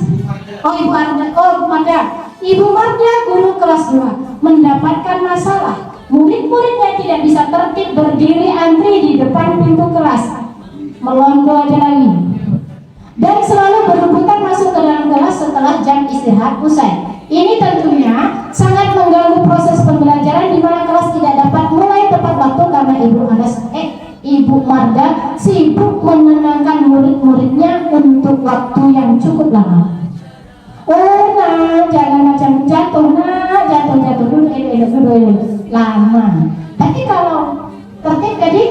Oh Ibu Arda, oh Ibu Marda. Ibu Marda guru kelas 2 mendapatkan masalah. Murid-muridnya tidak bisa tertib berdiri antri di depan pintu kelas, melongo aja lagi, dan selalu berebutan masuk ke dalam kelas setelah jam istirahat usai. Ini tentunya sangat mengganggu proses pembelajaran di mana kelas tidak dapat mulai tepat waktu karena Ibu Marda sibuk menenangkan murid-muridnya untuk waktu yang cukup lama. Nah, jangan macam jatuh dulu, lama. Tapi kalau tertib tadi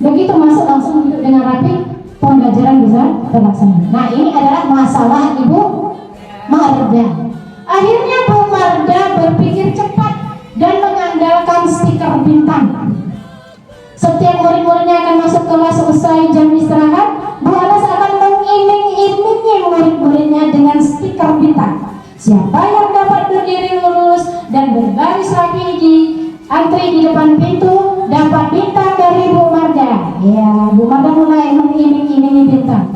begitu masuk langsung duduk dengan rapi, pembelajaran bisa terlaksana. Nah, ini adalah masalah Ibu Marda. Akhirnya Bu Marda berpikir cepat dan mengandalkan stiker bintang. Setiap murid-muridnya akan masuk kelas usai jam istirahat, Bu Anas akan mengiming-imingi murid-muridnya dengan stiker bintang. Siapa yang dapat berdiri lurus dan berbaris rapi di antri di depan pintu dapat bintang dari Bu Marda. Ya, Bu Marda mulai mengiming-imingi bintang.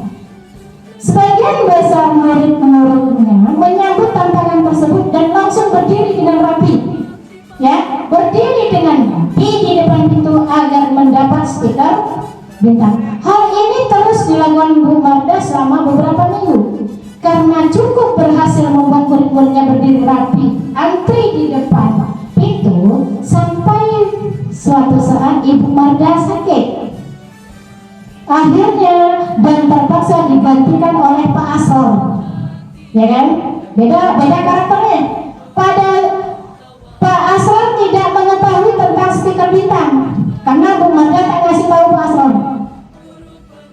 Sebagian besar murid-muridnya menyambut tantangan penghargaan tersebut dan langsung berdiri dengan rapi, ya, berdiri dengan rapi di depan pintu agar mendapat stiker bintang. Hal ini terus dilakukan Bu Marda selama beberapa minggu. Karena cukup berhasil membuat murid-muridnya berdiri rapi, antri di depan pintu, sampai suatu saat Ibu Marda sakit. Akhirnya dan terpaksa digantikan oleh Pak Asror, ya kan? Beda karakternya. Pada Pak Asror tidak mengetahui tentang stiker bintang karena Bu Marda tak kasih tahu Pak Asror.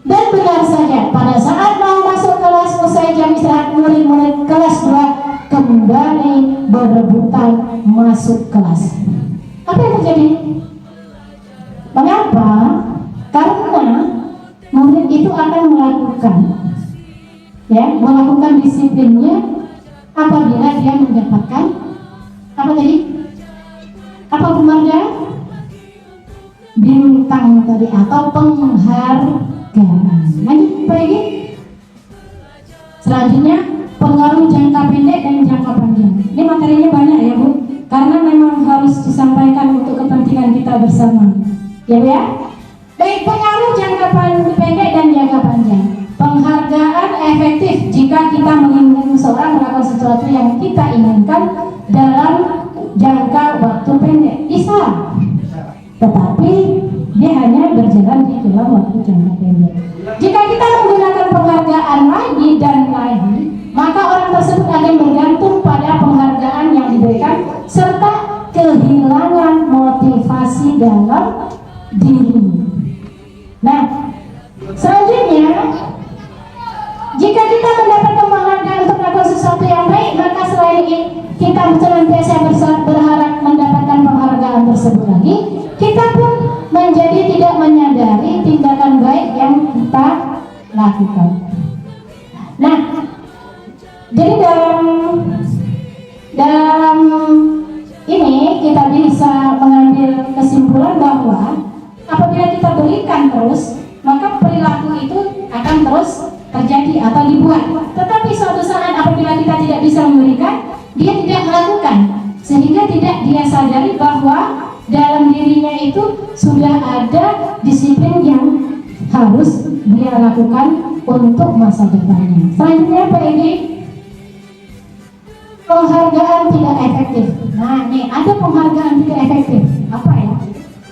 Dan benar saja, pada saat mau masuk kelas usai jam istirahat, murid-murid kelas 2 kembali berebutan masuk kelas. Apa yang terjadi? Mengapa? Karena murid itu akan melakukan disiplinnya apabila dia mendapatkan apa tadi? Apa Bu Marda? Bintang tadi atau penghargaan. Lanjut lagi. Selanjutnya pengaruh jangka pendek dan jangka panjang. Ini materinya banyak ya Bu, karena memang harus disampaikan untuk kepentingan kita bersama. Ya Bu ya. Baik, pengaruh jangka pendek dan jangka panjang. Penghargaan efektif jika kita menginginkan seseorang melakukan sesuatu yang kita inginkan dalam jangka waktu pendek. Bisa. Tetapi dia hanya berjalan di dalam waktu jangka pendek. Jika kita menggunakan penghargaan lagi dan lagi, maka orang tersebut akan bergantung pada penghargaan yang diberikan serta kehilangan motivasi dalam diri. Nah, selanjutnya, jika kita mendapatkan penghargaan untuk melakukan sesuatu yang baik, maka selain kita senantiasa berharap mendapatkan penghargaan tersebut lagi, kita pun menjadi tidak menyadari tindakan baik yang kita lakukan. Nah, jadi dalam ini kita bisa mengambil kesimpulan bahwa apabila kita berikan terus, maka perilaku itu akan terus terjadi atau dibuat. Tetapi suatu saat apabila kita tidak bisa memberikan, dia tidak melakukan, sehingga tidak dia sadari bahwa dalam dirinya itu sudah ada disiplin yang harus dia lakukan untuk masa depannya. Selanjutnya Pak Egi, penghargaan tidak efektif. Nah, nih ada penghargaan tidak efektif. Apa ya?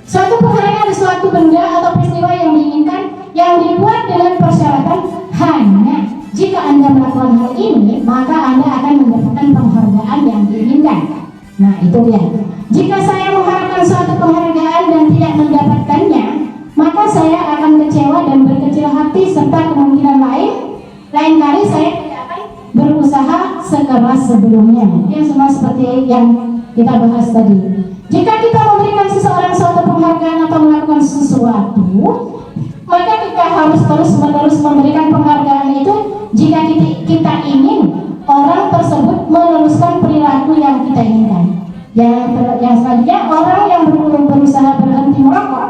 Suatu penghargaan suatu benda atau peristiwa yang diinginkan, yang dibuat dengan persyaratan hanya jika Anda melakukan hal ini, maka Anda akan mendapatkan penghargaan yang diinginkan. Nah, itu dia. Jika saya mengharapkan suatu penghargaan dan tidak mendapatkannya, maka saya akan kecewa dan berkecil hati, serta kemungkinan lain kali saya tidak akan berusaha sekeras sebelumnya. Yang sama seperti yang kita bahas tadi. Jika kita memberikan seseorang suatu penghargaan atau melakukan sesuatu, maka kita harus terus-menerus memberikan penghargaan itu jika kita ingin orang tersebut meneruskan perilaku yang kita inginkan. Yang selanjutnya, orang yang berusaha berhenti merokok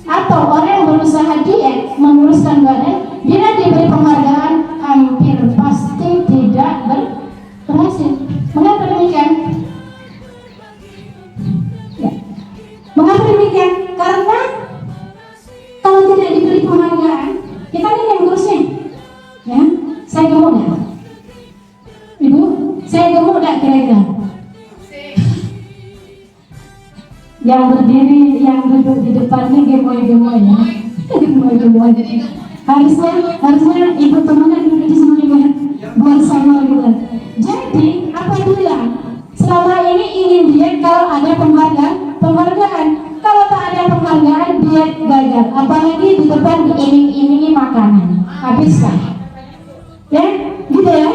atau orang yang berusaha diet menguruskan badan, bila diberi penghargaan hampir pasti tidak berhasil. Mengapa demikian? Ya. Mengapa demikian? Karena kalau tidak diberi penghargaan, kita ini yang ngurusnya. Ya, saya gemuk nggak? Ibu, saya gemuk nggak kira-kira? Yang berdiri, yang duduk di depan ini gemoy-gemoy ya. Gemoy-gemoy. Harusnya ibu temannya duduk di sini ya, buat sama gitu. Jadi apabila selama ini ingin diet, kalau ada penghargaan, kalau tak ada penghargaan, diet gagal. Apalagi di depan diiming-imingi makanan, habiskan. Ya, gitu ya.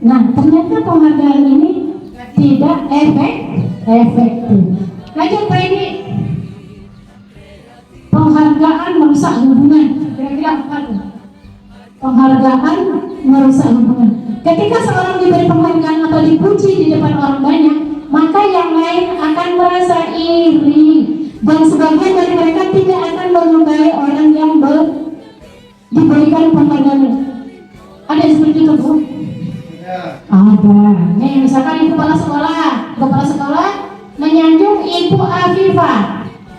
Nah, ternyata penghargaan ini tidak efektif. Lanjut Pak ini, penghargaan merusak hubungan. Kira-kira apa tuh? Penghargaan merusak hubungan. Ketika seorang diberi penghargaan atau dipuji di depan orang banyak, maka yang lain akan merasa iri, dan sebagian dari mereka tidak akan menyukai orang yang diberikan penghargaan. Ada seperti itu Bu? Ya. Ada. Nih kepala sekolah menyanjung Ibu Afifah.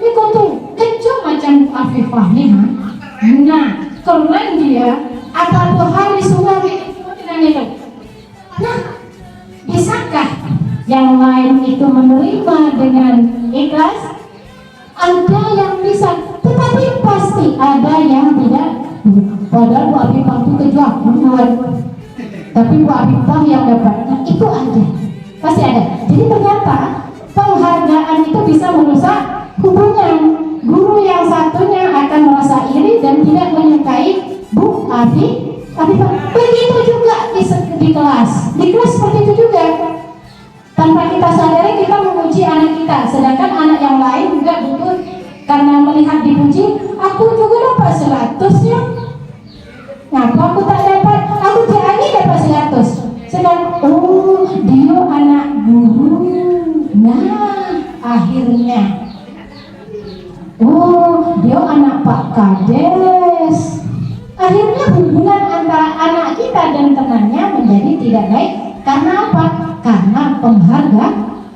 Ini kok tuh kencok macam Bu Afifah nih, ha? Nah, keren dia. Apa tuh hari sudah dengan itu? Nah, bisakah yang lain itu menerima dengan ikhlas? Ada yang bisa, tetapi pasti ada yang tidak. Padahal Bu Afifah itu kejam, tapi Bu Afifah yang dapatnya itu aja, pasti ada. Jadi ternyata penghargaan itu bisa merusak hubungan. Guru yang satunya akan merasa iri dan tidak menyukai Bu Afifah. Begitu juga di kelas seperti itu juga. Tanpa kita sadari kita memuji anak kita, sedangkan anak yang lain juga butuh karena melihat dipuji. Aku juga dapat 100 ya. Ngapa aku tak dapat? Aku jadi dapat 100. Sedang dia anak guru. Nah, akhirnya dia anak Pak Kades. Akhirnya hubungan antara anak kita dan temannya menjadi tidak baik. Karena apa? Karena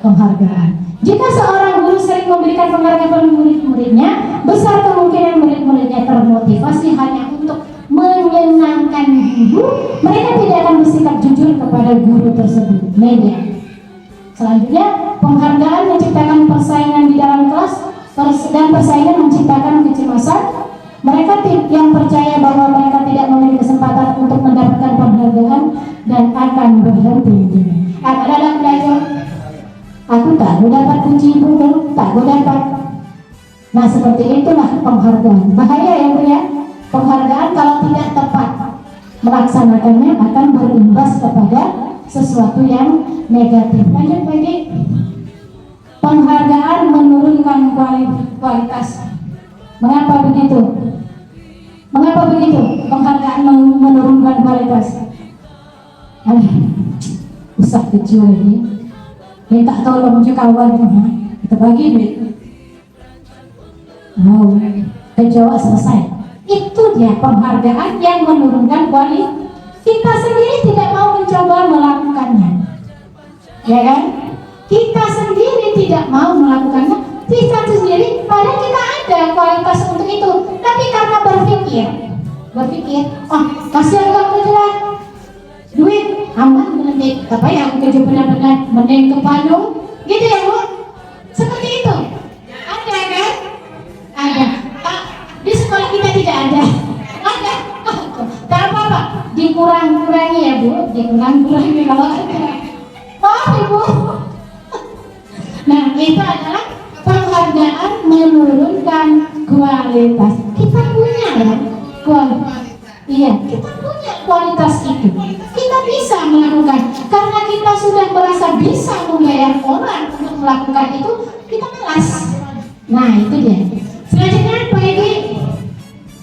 penghargaan. Jika seorang guru sering memberikan penghargaan pada murid-muridnya, besar kemungkinan murid-muridnya termotivasi hanya untuk menyenangkan guru. Mereka tidak akan bersikap jujur kepada guru tersebut. Media. Selanjutnya, penghargaan menciptakan persaingan di dalam kelas dan persaingan menciptakan kecemasan. Mereka yang percaya bahwa mereka tidak memiliki kesempatan untuk mendapatkan penghargaan dan akan berhenti. Ada belajar. Aku tak dapat puji ibu, tak dapat. Nah, seperti itulah penghargaan. Bahaya ya Bu ya. Penghargaan kalau tidak tepat melaksanakannya akan berimbas kepada sesuatu yang negatif. Lanjut lagi. Penghargaan menurunkan kualitas. Mengapa begitu? Penghargaan menurunkan kualitas. Usah kecil ini. Minta tolong juga kawan, kita bagi duit. Kejauhan selesai. Itu dia penghargaan yang menurunkan kualitas. Kita sendiri tidak mau mencoba melakukannya, ya kan? Kita sendiri tidak mau melakukannya. Kita sendiri, padahal kita ada kualitas untuk itu, tapi karena berpikir, kasih aku lah duit aman menit, apa yang kerja benar-benar mending ke Bandung, gitu ya Bu? Seperti itu. Ada kan? Ada. Di sekolah kita tidak ada. Ada. Tak apa-apa. Dikurang-kurangi ya Bu. Dikurang-kurangi kalau ada. Maaf Ibu. Nah, itu adalah penghargaan menurunkan kualitas. Kita punya ya kualitas. Iya, kita punya kualitas itu. Kita bisa melakukan karena kita sudah merasa bisa membayar orang untuk melakukan itu, kita malas. Nah, itu dia. Selanjutnya Pak Egi.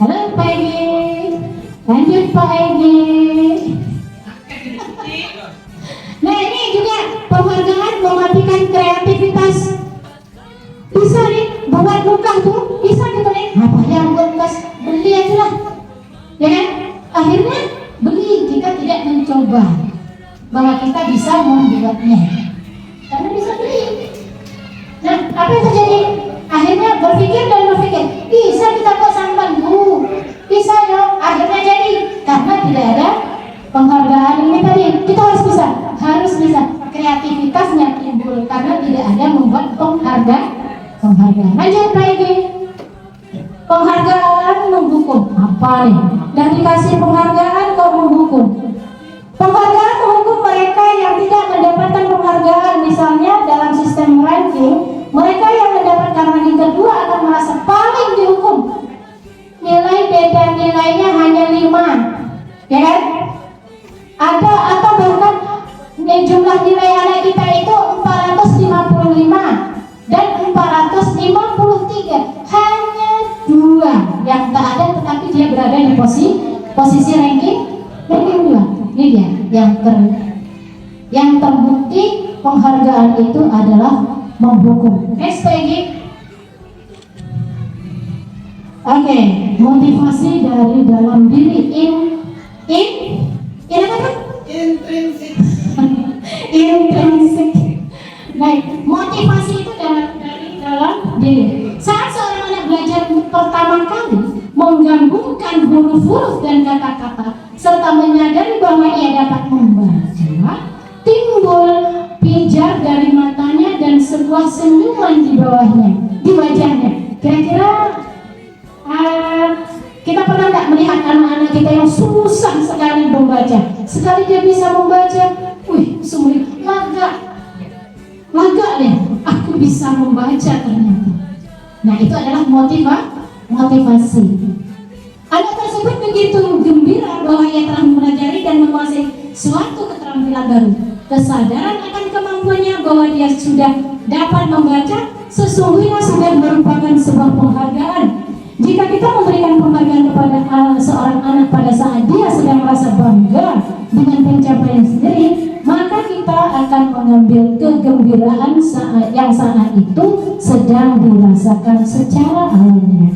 Halo Pak Egi. Lanjut Pak Egi. Nah, ini juga penghargaan mematikan kreativitas. Bisa nih buat muka tuh, bisa gitu nih. Apa yang buat gas beli aja lah. Ya kan? Akhirnya beli, kita tidak mencoba bahwa kita bisa membuatnya karena bisa beli. Nah, apa yang terjadi? Akhirnya berpikir, bisa kita buat sampan bisa ya, akhirnya jadi karena tidak ada penghargaan ini tadi. Kita harus bisa kreativitasnya timbul karena tidak ada membuat penghargaan. Lanjut lagi. Penghargaan menghukum. Apa nih? Dan dikasih penghargaan kok menghukum. Penghargaan menghukum mereka yang tidak mendapatkan penghargaan. Misalnya dalam sistem ranking, mereka yang mendapatkan ranking kedua akan merasa paling dihukum. Beda nilainya hanya 5, ya kan? Ada atau bahkan jumlah nilai anak kita itu 455 dan 453, hanya 2 yang tak ada, tetapi dia berada di posisi ranking 2. Ini dia yang terbukti penghargaan itu adalah menghukum. Next lagi. Oke, motivasi dari dalam diri intrinsik huruf-huruf dan kata-kata serta menyadari bahwa ia dapat membaca, timbul pijar dari matanya dan sebuah senyuman di bawahnya, di wajahnya. Kira-kira kita pernah nggak melihat anak-anak kita yang susah sekali membaca, sekali dia bisa membaca, wih, semua lega deh, aku bisa membaca ternyata. Nah, itu adalah motivasi. Anak tersebut begitu gembira bahwa ia telah mempelajari dan menguasai suatu keterampilan baru. Kesadaran akan kemampuannya bahwa dia sudah dapat membaca sesungguhnya sudah merupakan sebuah penghargaan. Jika kita memberikan penghargaan kepada seorang anak pada saat dia sedang merasa bangga dengan pencapaian sendiri, maka kita akan mengambil kegembiraan yang saat itu sedang dirasakan secara alamiah.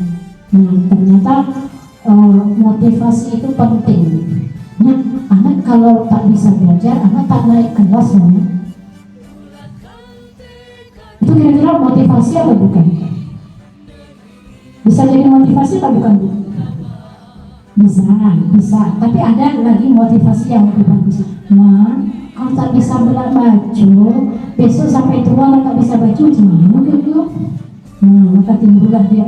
Nah, ternyata motivasi itu penting. Nah, anak kalau tak bisa belajar, anak tak naik kelas, itu kira-kira motivasi atau bukan? Bisa jadi motivasi atau bukan? Bisa. Tapi ada lagi motivasi yang lebih bagus. Nah, kalau tak bisa belajar, besok sampai tua tak bisa baca, gimana gitu? Maka timbullah dia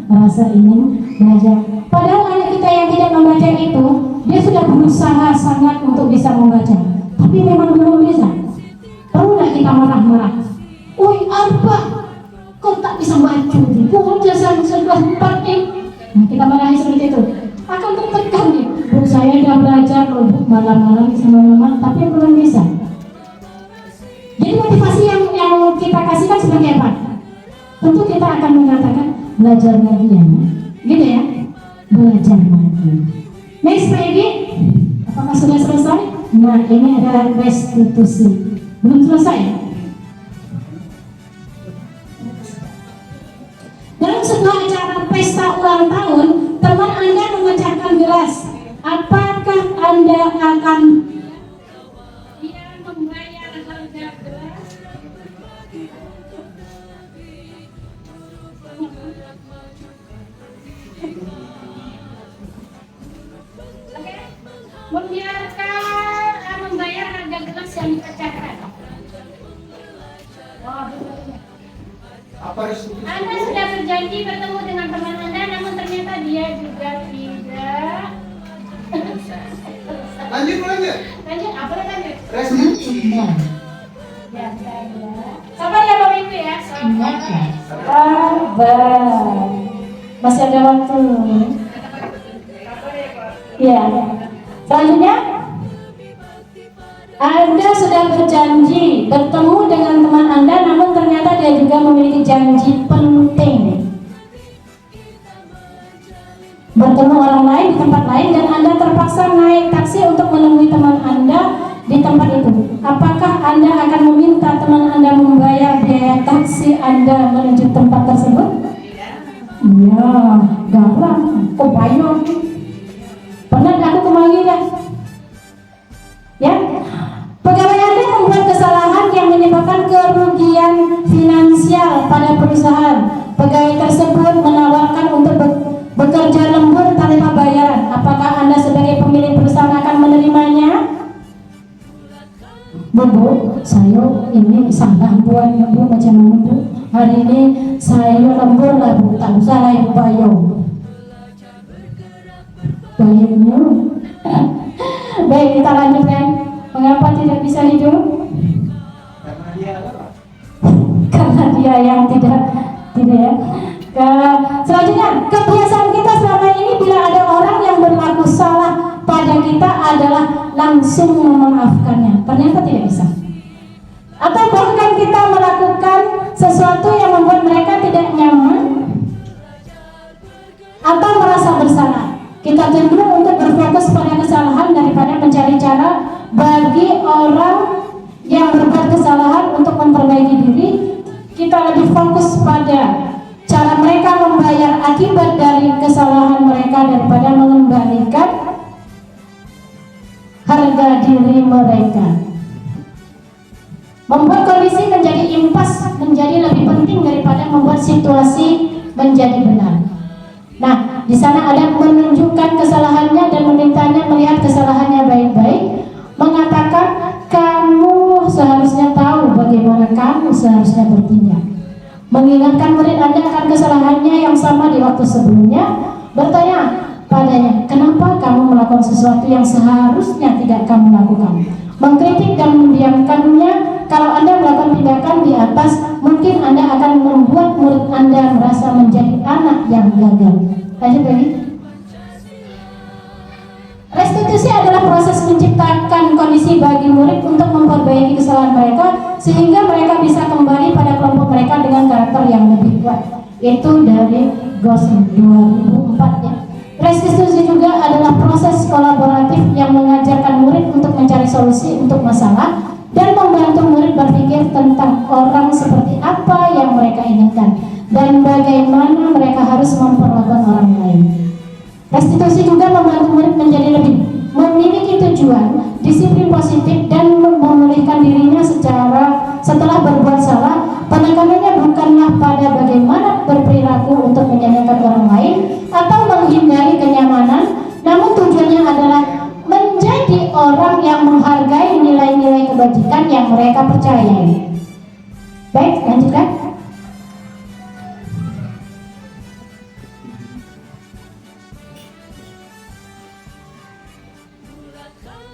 merasa ingin belajar. Padahal anak kita yang tidak membaca itu, dia sudah berusaha sangat untuk bisa membaca, tapi memang belum bisa. Perlu nggak kita marah-marah? Woi apa? Kok tak bisa baca? Kok jasa sekelas 4 nih? Nah, kita marahi seperti itu. Akan tertekan nih. Bu, saya udah belajar loh, Bu, malam-malam sama mama, tapi belum bisa. Jadi motivasi yang kita kasihkan sebagai apa? Tentu kita akan mengatakan belajar lagi ya, gitu ya, belajar lagi. Next lagi, apakah sudah selesai? Nah, ini adalah restitusi. Belum selesai. Dalam sebuah acara pesta ulang tahun, teman Anda memecahkan gelas. Apakah Anda akan membayar harga gelas? Membiarkan membayar harga gelas yang dipecahkan. Anda sudah berjanji bertemu dengan teman Anda, namun ternyata dia juga tidak. Lanjut, apa lanjut? Ya, sabar ya Bapak Ibu ya, sabar. Masih ada waktu. Ya. Selanjutnya, Anda sudah berjanji bertemu dengan teman Anda, namun ternyata dia juga memiliki janji penting. Bertemu orang lain di tempat lain dan Anda terpaksa naik taksi untuk menemui teman Anda di tempat itu. Apakah Anda akan meminta teman Anda membayar biaya taksi Anda menuju tempat tersebut? Iya, gampang. Oh, bayar. Pernah aku kembali dah. Ya, pegawai Anda membuat kesalahan yang menyebabkan kerugian finansial pada perusahaan. Pegawai tersebut menawarkan untuk bekerja lembur tanpa bayaran. Apakah Anda sebagai pemilik perusahaan akan menerimanya? Bu, saya ini salah buat Bu, macam mana Bu? Hari ini saya lembur lah Bu, tak usah lah yang bayar. Bayarnya. Baik, kita lanjutkan. Mengapa tidak bisa hidup? Karena dia yang tidak ya. Selanjutnya, kebiasaan kita selama ini bila ada orang yang berlaku salah pada kita adalah langsung memaafkannya. Ternyata tidak bisa. Atau bahkan kita melakukan sesuatu yang membuat mereka tidak nyaman atau merasa bersalah. Kita cenderung untuk berfokus pada kesalahan daripada mencari cara bagi orang yang berbuat kesalahan untuk memperbaiki diri. Kita lebih fokus pada cara mereka membayar akibat dari kesalahan mereka daripada mengembalikan harga diri mereka. Membuat kondisi menjadi impas menjadi lebih penting daripada membuat situasi menjadi benar. Nah, di sana ada menunjukkan kesalahannya dan memintanya melihat kesalahannya baik-baik, mengatakan kamu seharusnya tahu bagaimana kamu seharusnya bertindak. Mengingatkan murid Anda akan kesalahannya yang sama di waktu sebelumnya, bertanya padanya, kenapa kamu melakukan sesuatu yang seharusnya tidak kamu lakukan? Mengkritik dan mendiamkannya. Kalau Anda melakukan tindakan di atas, mungkin Anda akan membuat murid Anda merasa menjadi anak yang gagal. Lanjut lagi. Restitusi adalah proses menciptakan kondisi bagi murid untuk memperbaiki kesalahan mereka sehingga mereka bisa kembali pada kelompok mereka dengan karakter yang lebih kuat. Itu dari Gosling 2004 ya. Restitusi juga adalah proses kolaboratif yang mengajarkan murid untuk mencari solusi untuk masalah dan membantu murid berpikir tentang orang seperti apa yang mereka inginkan dan bagaimana mereka harus memperlakukan orang lain. Restitusi juga membantu murid menjadi lebih memiliki tujuan, disiplin positif, dan memulihkan dirinya setelah berbuat salah. Penekanannya bukanlah pada bagaimana berperilaku untuk menyenangkan orang lain atau menghindari kenyamanan, namun tujuannya adalah menjadi orang yang menghargai nilai-nilai kebajikan yang mereka percayai. Baik, lanjutkan.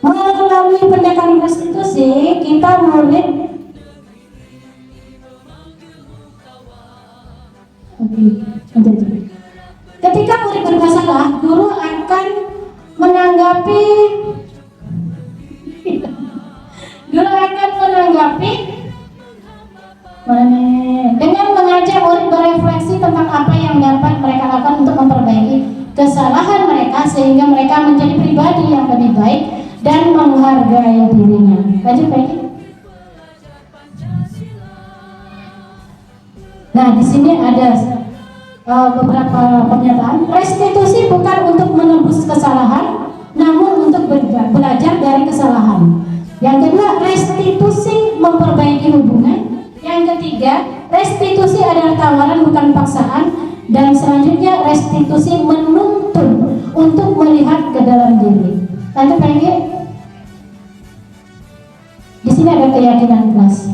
Melalui pendekatan restitusi, kita murid ketika murid berbuat salah, guru akan menanggapi dengan mengajak murid berefleksi tentang apa yang dapat mereka lakukan untuk memperbaiki kesalahan mereka sehingga mereka menjadi pribadi yang lebih baik dan menghargai dirinya. Lanjut lagi. Nah, di sini ada beberapa pernyataan. Restitusi bukan untuk menebus kesalahan, namun untuk belajar dari kesalahan. Yang kedua, restitusi memperbaiki hubungan. Yang ketiga, restitusi adalah tawaran bukan paksaan. Dan selanjutnya, restitusi menuntun untuk melihat ke dalam diri. Lanjut lagi. Di sini ada keyakinan kelas.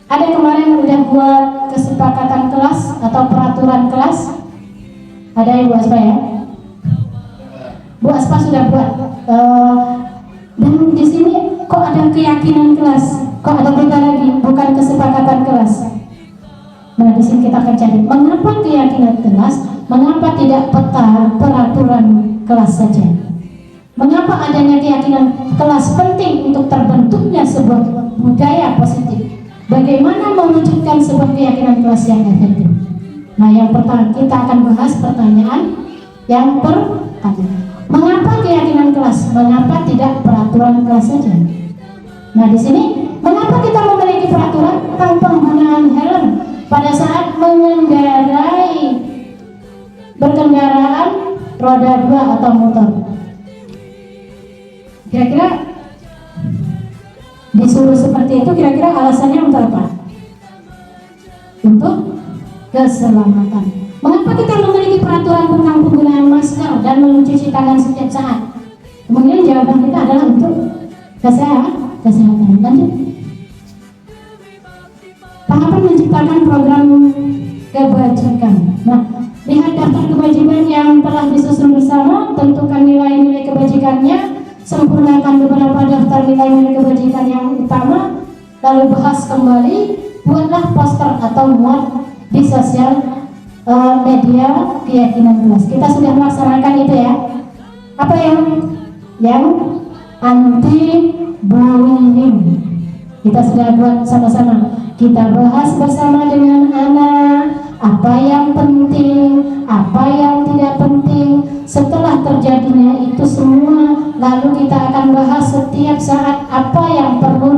Ada kemarin udah buat kesepakatan kelas atau peraturan kelas. Ada yang Bu Aspa ya? Bu Aspa sudah buat. Dan di sini kok ada keyakinan kelas? Kok ada beda lagi? Bukan kesepakatan kelas. Nah, di sini kita akan cari mengapa keyakinan kelas, mengapa tidak peta peraturan kelas saja. Mengapa adanya keyakinan kelas penting untuk terbentuknya sebuah budaya positif? Bagaimana mewujudkan sebuah keyakinan kelas yang efektif? Nah, yang pertama kita akan bahas pertanyaan yang pertama. Mengapa keyakinan kelas? Mengapa tidak peraturan kelas saja? Nah, di sini mengapa kita memiliki peraturan tentang penggunaan helm pada saat berkendaraan roda 2 atau motor? Kira-kira disuruh seperti itu, kira-kira alasannya untuk apa? Untuk keselamatan. Mengapa kita memiliki peraturan tentang penggunaan masker dan mencuci tangan setiap saat? Kemudian jawaban kita adalah untuk kesehatan. Lanjut. Tahapan menciptakan program kebajikan. Nah, lihat daftar kewajiban yang telah disusun bersama, tentukan nilai-nilai kebajikannya, sempurnakan beberapa daftar nilai-nilai kebajikan yang utama, lalu bahas kembali, buatlah poster atau muat di sosial media keyakinan kelas. Kita sudah melaksanakan itu ya. Apa yang anti bullying kita sudah buat sama-sama. Kita bahas bersama dengan anak apa yang penting, apa yang tidak penting. Setelah terjadinya itu semua, lalu kita akan bahas setiap saat apa yang perlu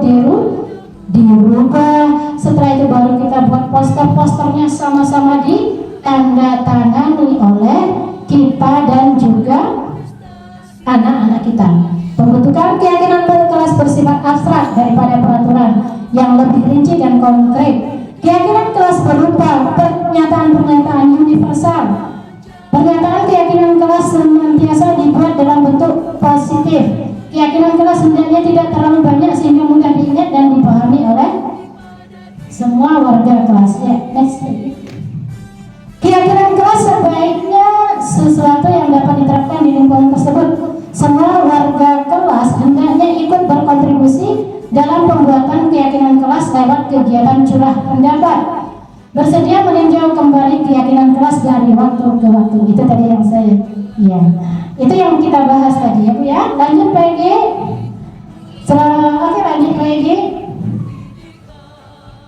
dirubah. Setelah itu baru kita buat poster-posternya sama-sama ditandatangani oleh kita dan juga anak-anak kita. Pembentukan keyakinan berkelas bersifat abstrak daripada peraturan yang lebih rinci dan konkret. Keyakinan kelas berupa pernyataan-pernyataan universal. Pernyataan positif. Keyakinan kelas hendaknya tidak terlalu banyak sehingga mudah diingat dan dipahami oleh semua warga kelas. Ya, next. Keyakinan kelas sebaiknya sesuatu yang dapat diterapkan di lingkungan tersebut. Semua warga kelas hendaknya ikut berkontribusi dalam pembuatan keyakinan kelas lewat kegiatan curah pendapat. Bersedia meninjau kembali keyakinan kelas dari waktu ke waktu. Itu tadi yang saya, ya, itu yang kita bahas tadi ya Bu ya. Lanjut PG. Oke, lanjut PG.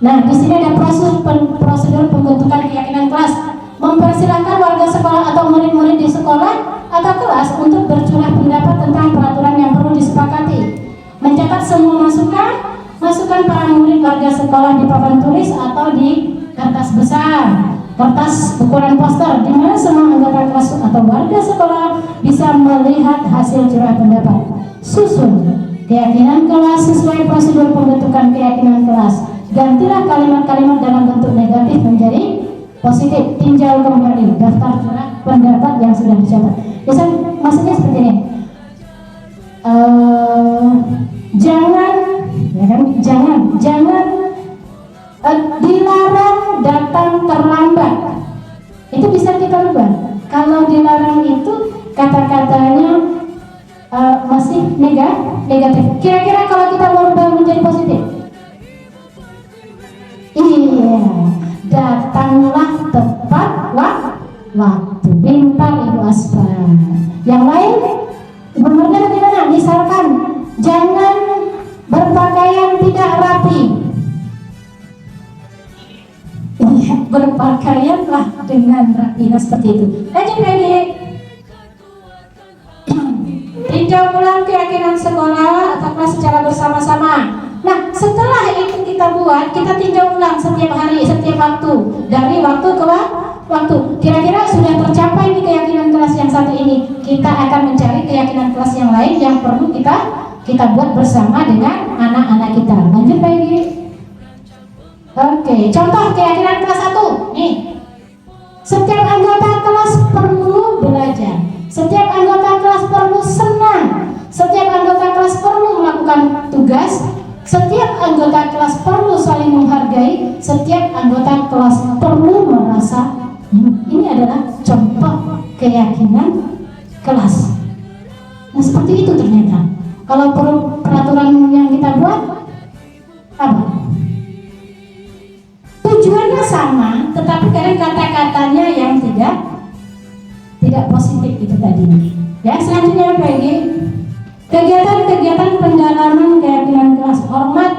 Nah, di sini ada prosedur pembentukan keyakinan kelas. Mempersilahkan warga sekolah atau murid-murid di sekolah atau kelas untuk bercurah pendapat tentang peraturan yang perlu disepakati. Mencatat semua masukan para murid warga sekolah di papan tulis atau di kertas besar, kertas ukuran poster, di mana semua anggota kelas atau warga sekolah bisa melihat hasil curah pendapat. Susun keyakinan kelas sesuai prosedur pembentukan keyakinan kelas. Gantilah kalimat-kalimat dalam bentuk negatif menjadi positif. Tinjau kembali daftar curah pendapat yang sudah dicatat. Bisa, maksudnya seperti ini. Jangan, ya kan? Jangan dilarang datang terlambat. Itu bisa kita rubah. Kalau dilarang itu kata-katanya masih negatif. Kira-kira kalau kita mau rubah menjadi positif, iya, datanglah tepat waktu. Pintar Ibu Aspa. Yang lain benernya bagaimana? Misalkan jangan berpakaian tidak rapi. Iya, berpakaianlah dengan rapi. Nah, seperti itu. Lanjut lagi. Tinjau ulang keyakinan sekolah atau kelas secara bersama-sama. Nah, setelah itu kita buat, kita tinjau ulang setiap hari, setiap waktu, dari waktu ke waktu. Kira-kira sudah tercapai nih keyakinan kelas yang satu ini. Kita akan mencari keyakinan kelas yang lain yang perlu kita buat bersama dengan anak-anak kita. Lanjut lagi. Oke, contoh keyakinan kelas 1. Nih. Setiap anggota kelas perlu belajar. Setiap anggota kelas perlu senang. Setiap anggota kelas perlu melakukan tugas. Setiap anggota kelas perlu saling menghargai. Setiap anggota kelas perlu merasa. Ini adalah contoh keyakinan kelas. Nah, seperti itu ternyata. Kalau peraturan yang kita buat apa? Tujuannya sama, tetapi kadang kata-katanya yang tidak positif itu tadi. Ya, selanjutnya lagi kegiatan-kegiatan pendalaman keyakinan kelas. Hormat.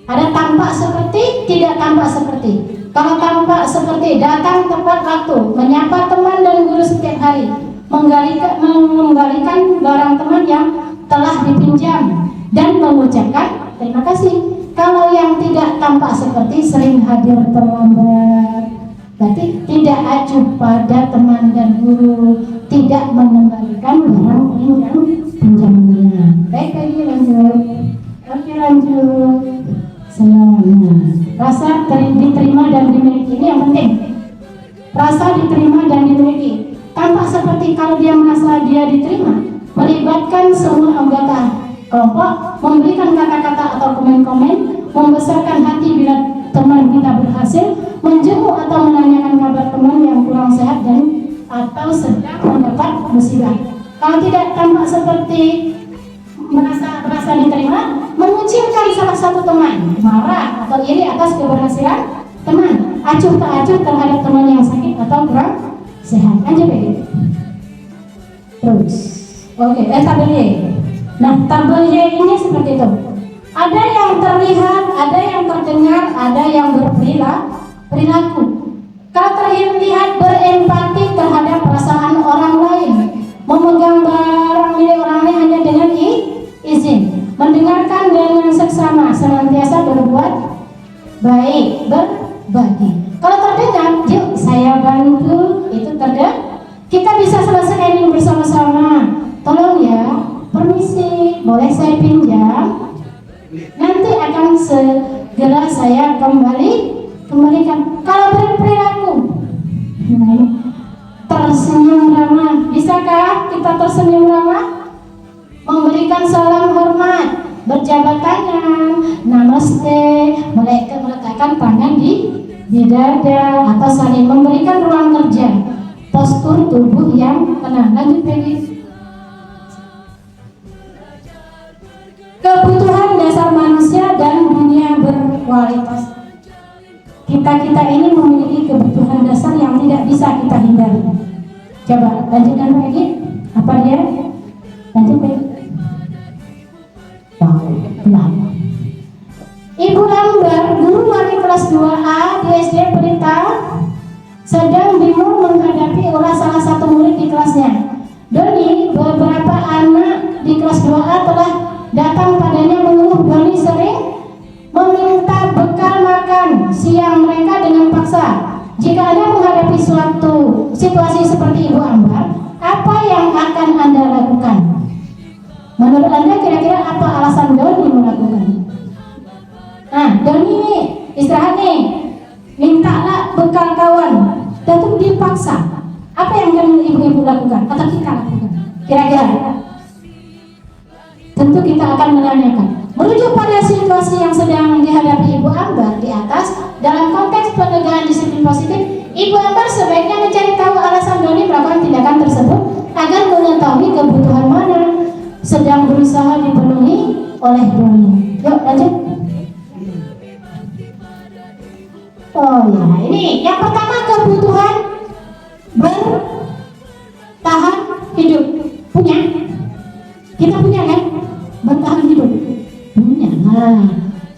Ada tampak seperti, tidak tampak seperti. Kalau tampak seperti, datang tepat waktu, menyapa teman dan guru setiap hari, mengembalikan barang teman yang telah dipinjam, dan mengucapkan terima kasih. Kalau yang tidak tampak seperti, sering hadir terlambat, berarti tidak acuh pada teman dan guru, tidak mengembalikan barang pinjamannya. Baik, lagi lanjut. Oke, lanjut. Selanjutnya, rasa diterima dan dimiliki. Ini yang penting. Rasa diterima dan dimiliki. Tampak seperti kalau dia merasa dia diterima, melibatkan semua anggota kelompok, memberikan kata-kata atau komen-komen, membesarkan hati bila teman kita berhasil, menjenguk atau menanyakan kabar teman yang kurang sehat dan atau sedang mendapat musibah. Kalau tidak tampak seperti merasa diterima, mengucilkan salah satu teman, marah atau iri atas keberhasilan teman, acuh tak acuh terhadap teman yang sakit atau kurang sehat. Lanjut lagi. Terus, oke, tabel Y. Nah, tabel Y ini seperti itu. Ada yang terlihat, ada yang terdengar, ada yang berperilaku. Kalau terlihat berempati terhadap perasaan orang lain, memegang barang milik orang lain hanya dengan izin, mendengarkan dengan seksama, senantiasa berbuat baik, berbagi. Kalau terdengar, yuk saya bantu, itu terdengar. Kita bisa selesaikan ini bersama-sama. Tolong ya, permisi, boleh saya pinjam? Nanti akan segera saya kembalikan. Kalau berperilaku, tersenyum ramah, bisakah kita tersenyum ramah? memberikan salam hormat, berjabat tangan, namaste, meletakkan tangan di dada, atau saling memberikan ruang kerja, postur tubuh yang tenang. Lanjut Peggy. Kebutuhan dasar manusia dan dunia berkualitas. Kita ini memiliki kebutuhan dasar yang tidak bisa kita hindari. Coba lanjutkan Peggy. Apa dia? Lanjut Peggy. Ibu Ambar, guru wali kelas 2A di SD Pelita, sedang bingung menghadapi ulah salah satu murid di kelasnya. Doni, beberapa anak di kelas 2A telah datang padanya mengeluh Doni sering meminta bekal makan siang mereka dengan paksa. Jika Anda menghadapi suatu situasi seperti Ibu Ambar, apa yang akan Anda lakukan? Menurut Anda kira-kira apa alasan Doni melakukan? Nah, Doni nih istirahat nih, mintalah bekal kawan, datuk dipaksa. Apa yang akan ibu-ibu lakukan atau kita lakukan? Kira-kira? Tentu kita akan menanyakan. Merujuk pada situasi yang sedang dihadapi Ibu Ambar di atas, dalam konteks penegakan disiplin positif, Ibu Ambar sebaiknya mencari tahu alasan Doni melakukan tindakan tersebut agar mengetahui kebutuhan mana sedang berusaha dipenuhi oleh Doni. Yuk lanjut. Oh ya, ini yang pertama, kebutuhan bertahan hidup. Punya? Kita punya kan? Bertahan hidup. Punya. Nah,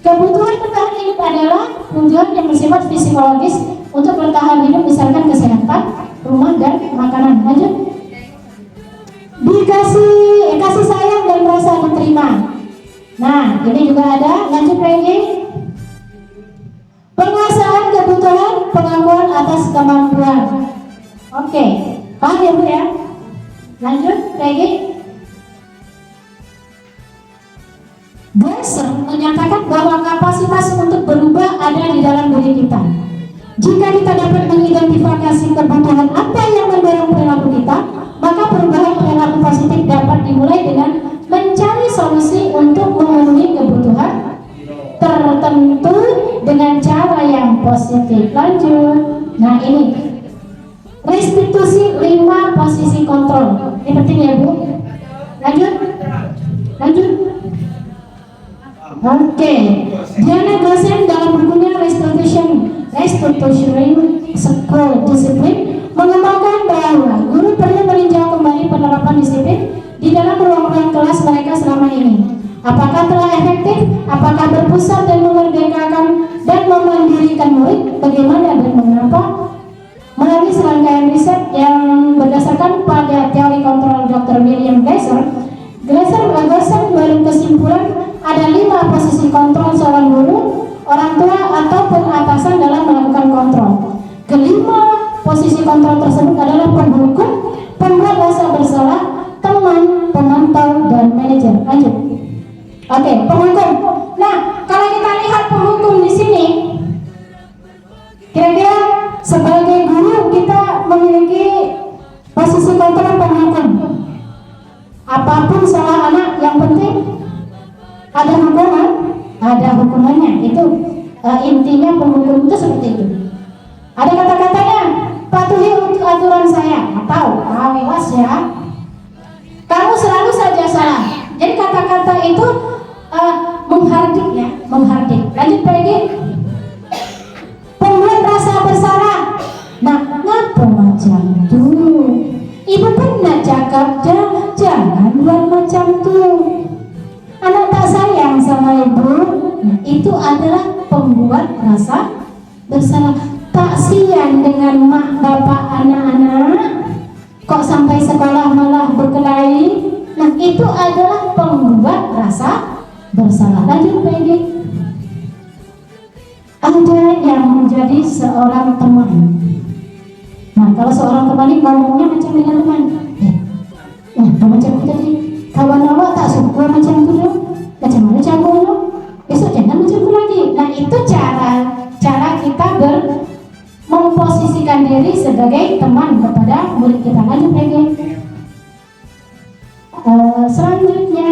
kebutuhan bertahan hidup adalah kebutuhan yang bersifat psikologis untuk bertahan hidup, misalkan kesehatan, rumah, dan makanan. Lanjut. Kasih sayang dan merasa diterima. Nah, ini juga ada. Lanjut lagi. Penguasaan kebutuhan pengakuan atas kemampuan. Oke, paham ya Bu ya? Lanjut lagi. Gleiser menyatakan bahwa kapasitas untuk berubah ada di dalam diri kita. Jika kita dapat mengidentifikasi kebutuhan apa yang mendorong perilaku kita, maka perubahan perilaku positif dapat dimulai dengan mencari solusi untuk memenuhi kebutuhan tertentu dengan cara yang positif. Lanjut. Nah ini restitusi 5 posisi kontrol. Ini penting ya Bu. Lanjut. Oke. Diana Gosen dalam bukunya Restitution School Discipline mengembangkan bahwa guru perlu meninjau kembali penerapan disiplin di dalam ruang-ruang kelas mereka selama ini. Apakah telah efektif? Apakah berpusat dan memerdekakan dan memandirikan murid? Bagaimana dan mengapa? Melalui serangkaian riset yang berdasarkan pada teori kontrol Dr. William Gleiser berkesimpulan ada 5 posisi kontrol seorang guru, orang tua, ataupun atasan dalam melakukan kontrol. Kelima posisi kontrol tersebut adalah penghukum, pembuat rasa bersalah, teman, pemantau, dan manajer. Lanjut. Oke, penghukum. Nah, kalau kita lihat penghukum di sini, kira-kira sebagai guru kita memiliki posisi kontrol penghukum. Apapun salah anak, yang penting ada hukuman, ada hukumannya. Itu intinya penghukum itu seperti itu. Ada kata-katanya, patuhi untuk aturan saya, atau awas ya, kamu selalu saja salah. Jadi kata-kata itu menghardik ya, menghardik. Lanjut lagi. Pembuat rasa bersalah. Nah, ngapa macam itu? Ibu pernah cakap jangan buat macam itu. Anak tak sayang sama ibu. Nah, itu adalah pembuat rasa bersalah. Tak sian dengan mak bapak anak-anak, kok sampai sekolah malah berkelahi. Nah, itu adalah pembuat rasa bersalah. Lanjut lagi. Ada yang menjadi seorang teman. Nah, kalau seorang teman ini ngomongnya macam dengan teman, macam itu tadi, kawan awak tak suka macam itu dong, macam mana cara lo? Besok jangan macam itu lagi. Nah, itu cara kita memposisikan diri sebagai teman kepada murid kita. Lanjut lagi. Selanjutnya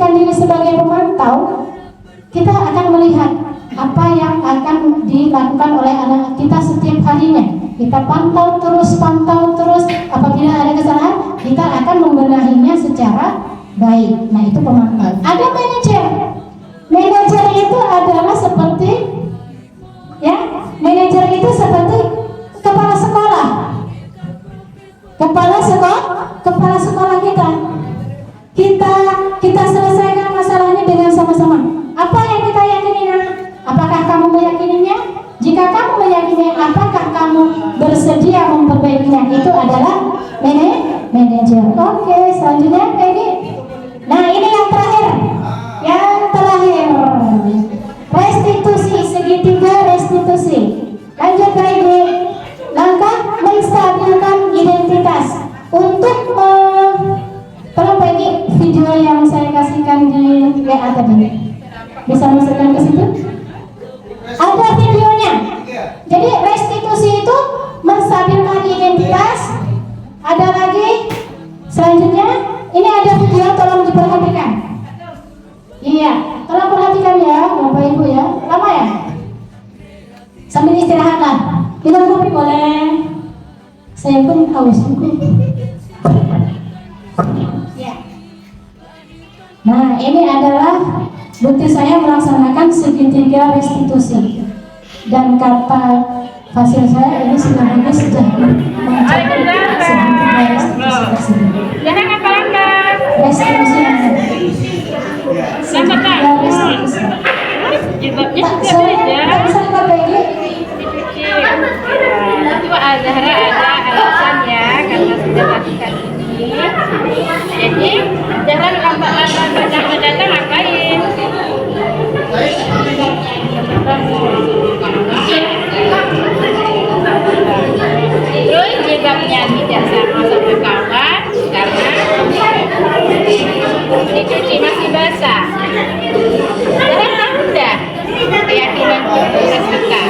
memposisikan diri sebagai pemantau, kita akan melihat apa yang akan dilakukan oleh anak kita setiap harinya. Kita pantau terus, apabila ada kesalahan, kita akan membenahinya secara baik. Nah, itu pemantau. Ada manajer. Manajer itu adalah seperti, ya, manajer itu seperti kepala sekolah. Kepala sekolah kita. Kita selesaikan masalahnya dengan sama-sama. Apa yang kita yakini, nak? Apakah kamu meyakininya? Jika kamu meyakini, apakah kamu bersedia memperbaikinya? Itu adalah manajer. Oke, selanjutnya Peggy. Nah, ini yang terakhir. Restitusi, segitiga restitusi. Lanjut Peggy. Langkah menstabilkan identitas. Untuk tolong Peggy, video yang saya kasihkan di WA tadi bisa masukkan ke situ. Ada videonya. Jadi restitusi itu menstabilkan identitas. Ada lagi selanjutnya, ini ada video, tolong diperhatikan. Iya, tolong perhatikan ya Bapak Ibu ya. Lama ya? Sambil istirahat lah. Minum kopi boleh. Saya pun haus. Ya. Nah, ini adalah bukti saya melaksanakan segitiga restitusi. Dan kata hasil saya ini sudah bagus, sudah mencapai segitiga restitusi tersebut. Jangan apa-apa. Restitusi yang segitiga restitusi. Jilbabnya Pak, juga soalnya beda. tak bisa dipakai ini. Dicuci. Itu Zahra ada alasan ya, karena sudah lakukan ini. Jadi jangan lambat-lambat datang ngapain? Terus jilbabnya tidak sama kawan karena dicuci masih basah. Jangan tahu dah keyakinan kita sekat.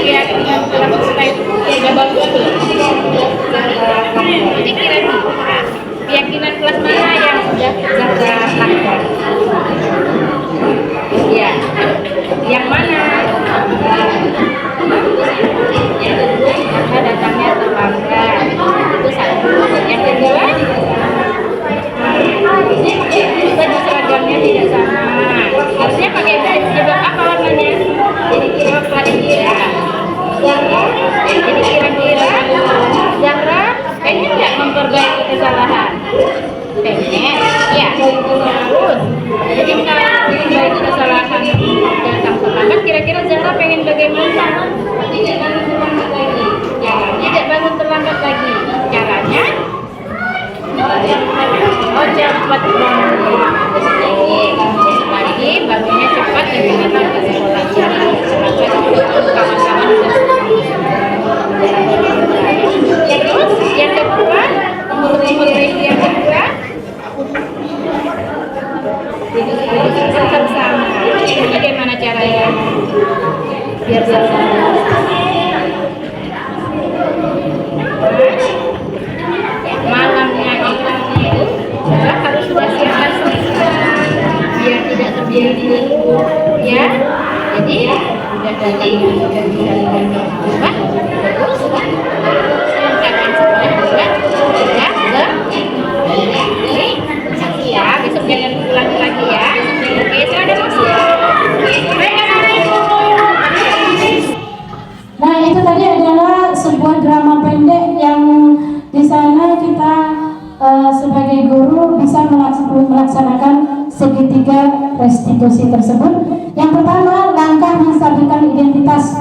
Keyakinan kalau supaya dia bagus. Jadi kira-kira keyakinan kelas mana yang sudah Zahra lakukan? Ya, yang mana? Karena datangnya terlambat. Itu satu. Yang kedua, baju seragamnya tidak sama. Harusnya pakai jilbab apa warnanya? Jadi kira-kira. Jadi kira-kira Zahra pengen nggak memperbaiki kesalahan? Pengen, ya. Terus, jadi kalau memperbaiki kesalahan datang terlambat, kira-kira Zahra pengen bagaimana? Tidak bangun terlambat lagi. Caranya, cepat bangun. Besok pagi bangunnya cepat dan cepat ke sekolah. Kawan-kawan terus yang kedua, memperbaiki yang kedua, tetap sama. Bagaimana caranya biar sama? Malamnya itu harus sudah siapkan biar tidak terjadi ya. Jadi sudah tadi sudah berubah terus siapkan semuanya sudah ya. Besok jangan ulangi lagi ya. Oke, sudah masuk. Nah, itu tadi adalah sebuah drama pendek yang di sana kita sebagai guru bisa melaksanakan segitiga restitusi tersebut. Yang pertama, langkah menstabilkan identitas.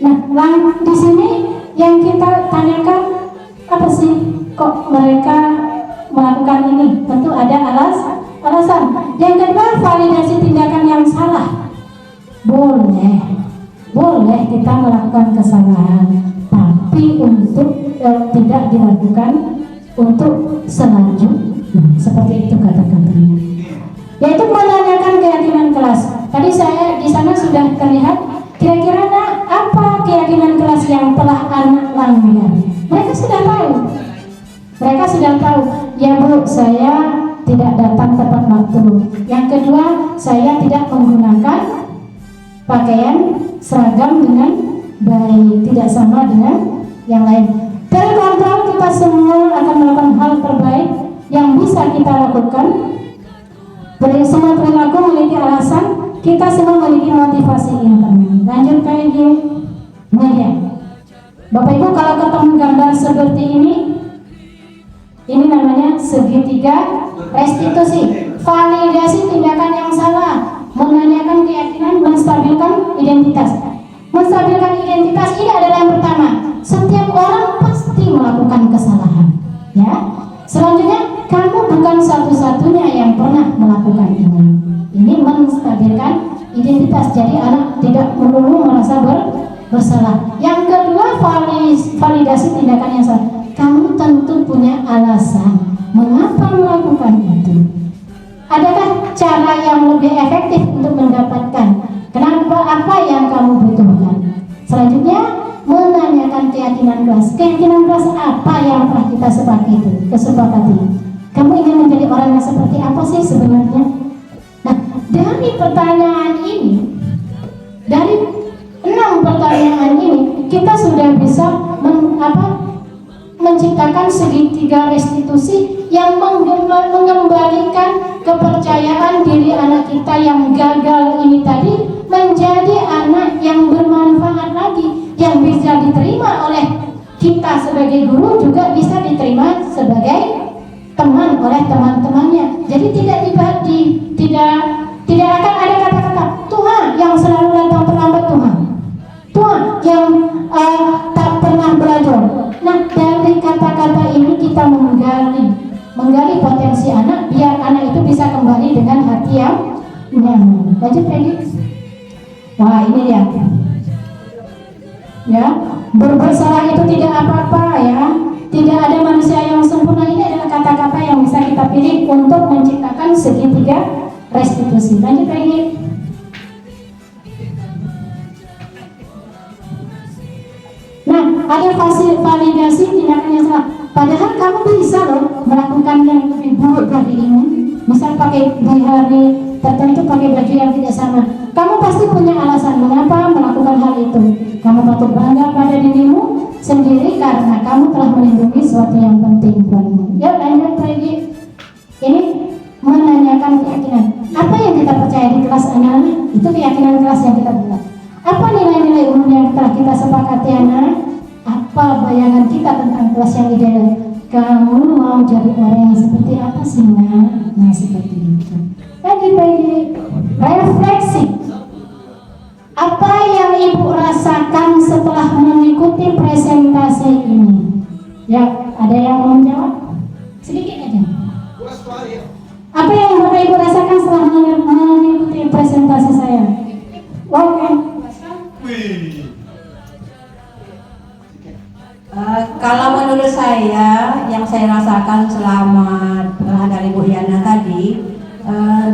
Nah, di sini yang kita tanyakan, apa sih kok mereka melakukan ini? Tentu ada alasan. Yang kedua, validasi tindakan yang salah. Boleh kita melakukan kesalahan, tapi untuk tidak dilakukan untuk selanjutnya. Seperti itu kata-katanya. Yaitu menanyakan keyakinan kelas. Tadi saya di sana sudah terlihat kira-kira apa keyakinan kelas yang telah anak langgar. Mereka sudah tahu. Mereka sudah tahu, ya Bu, saya tidak datang tepat waktu. Yang kedua, saya tidak menggunakan pakaian seragam dengan baik, tidak sama dengan yang lain. Terkontrol, kita semua akan melakukan hal terbaik yang bisa kita lakukan. Semua perilaku memiliki alasan, kita semua memiliki motivasi internal. Lanjut kayak gini. Nah ya, Bapak Ibu kalau ketemu gambar seperti ini namanya segitiga restitusi, validasi tindakan yang salah, menanyakan keyakinan, menstabilkan identitas. Menstabilkan identitas ini adalah yang pertama. Setiap orang pasti melakukan kesalahan, ya. Selanjutnya, kamu bukan satu-satunya yang pernah melakukan ini. Ini menstabilkan identitas, jadi anak tidak melulu merasa bersalah. Yang kedua, validasi tindakan yang salah. Kamu tentu punya alasan mengapa melakukan itu. Adakah cara yang lebih efektif untuk mendapatkan apa yang kamu butuhkan? Selanjutnya, menanyakan keyakinan kelas. Keyakinan kelas apa yang telah kita kesepakati? Kamu ingin menjadi orang yang seperti apa sih sebenarnya? Nah, dari pertanyaan ini, dari 6 pertanyaan ini, kita sudah bisa menciptakan segitiga restitusi yang mengembalikan kepercayaan diri anak kita yang gagal ini tadi menjadi anak yang bermanfaat lagi, yang bisa diterima oleh kita sebagai guru, juga bisa diterima sebagai teman oleh teman-temannya. Jadi tidak akan ada kata-kata Tuhan yang selalu datang terlambat, Tuhan yang tak pernah belajar. Nah, dari kata-kata ini kita menggali potensi anak, biar anak itu bisa kembali dengan hati yang nyaman. Lanjut lagi. Wah, ini dia. Ya, bersalah itu tidak apa-apa ya. Tidak ada manusia yang sempurna. Ini adalah kata-kata yang bisa kita pilih untuk menciptakan segitiga restitusi. Lanjut lagi. Nah, ada validasi tindakan yang salah. Padahal kamu bisa loh melakukan yang lebih buruk dari ini. Misal pakai di hari tertentu pakai baju yang tidak sama. Kamu pasti punya alasan mengapa melakukan hal itu. Kamu patut bangga pada dirimu sendiri karena kamu telah melindungi sesuatu yang penting buatmu. Ya, lanjut lagi. Ini menanyakan keyakinan. Apa yang kita percaya di kelas anak-anak? Itu keyakinan kelas yang kita buat. Apa nilai-nilai umum yang telah kita sepakati anak? Apa bayangan kita tentang kelas yang ideal? Kamu mau jadi orang yang seperti apa sih, Nak? Nah, seperti itu. Lagi refleksi. Apa yang Ibu rasakan setelah mengikuti presentasi ini? Ya, ada yang mau menjawab? Sedikit aja. Apa yang Bapak Ibu rasakan setelah mengikuti presentasi saya? Oke. Kalau menurut saya, yang saya rasakan selama pengarahan dari Bu Yana tadi,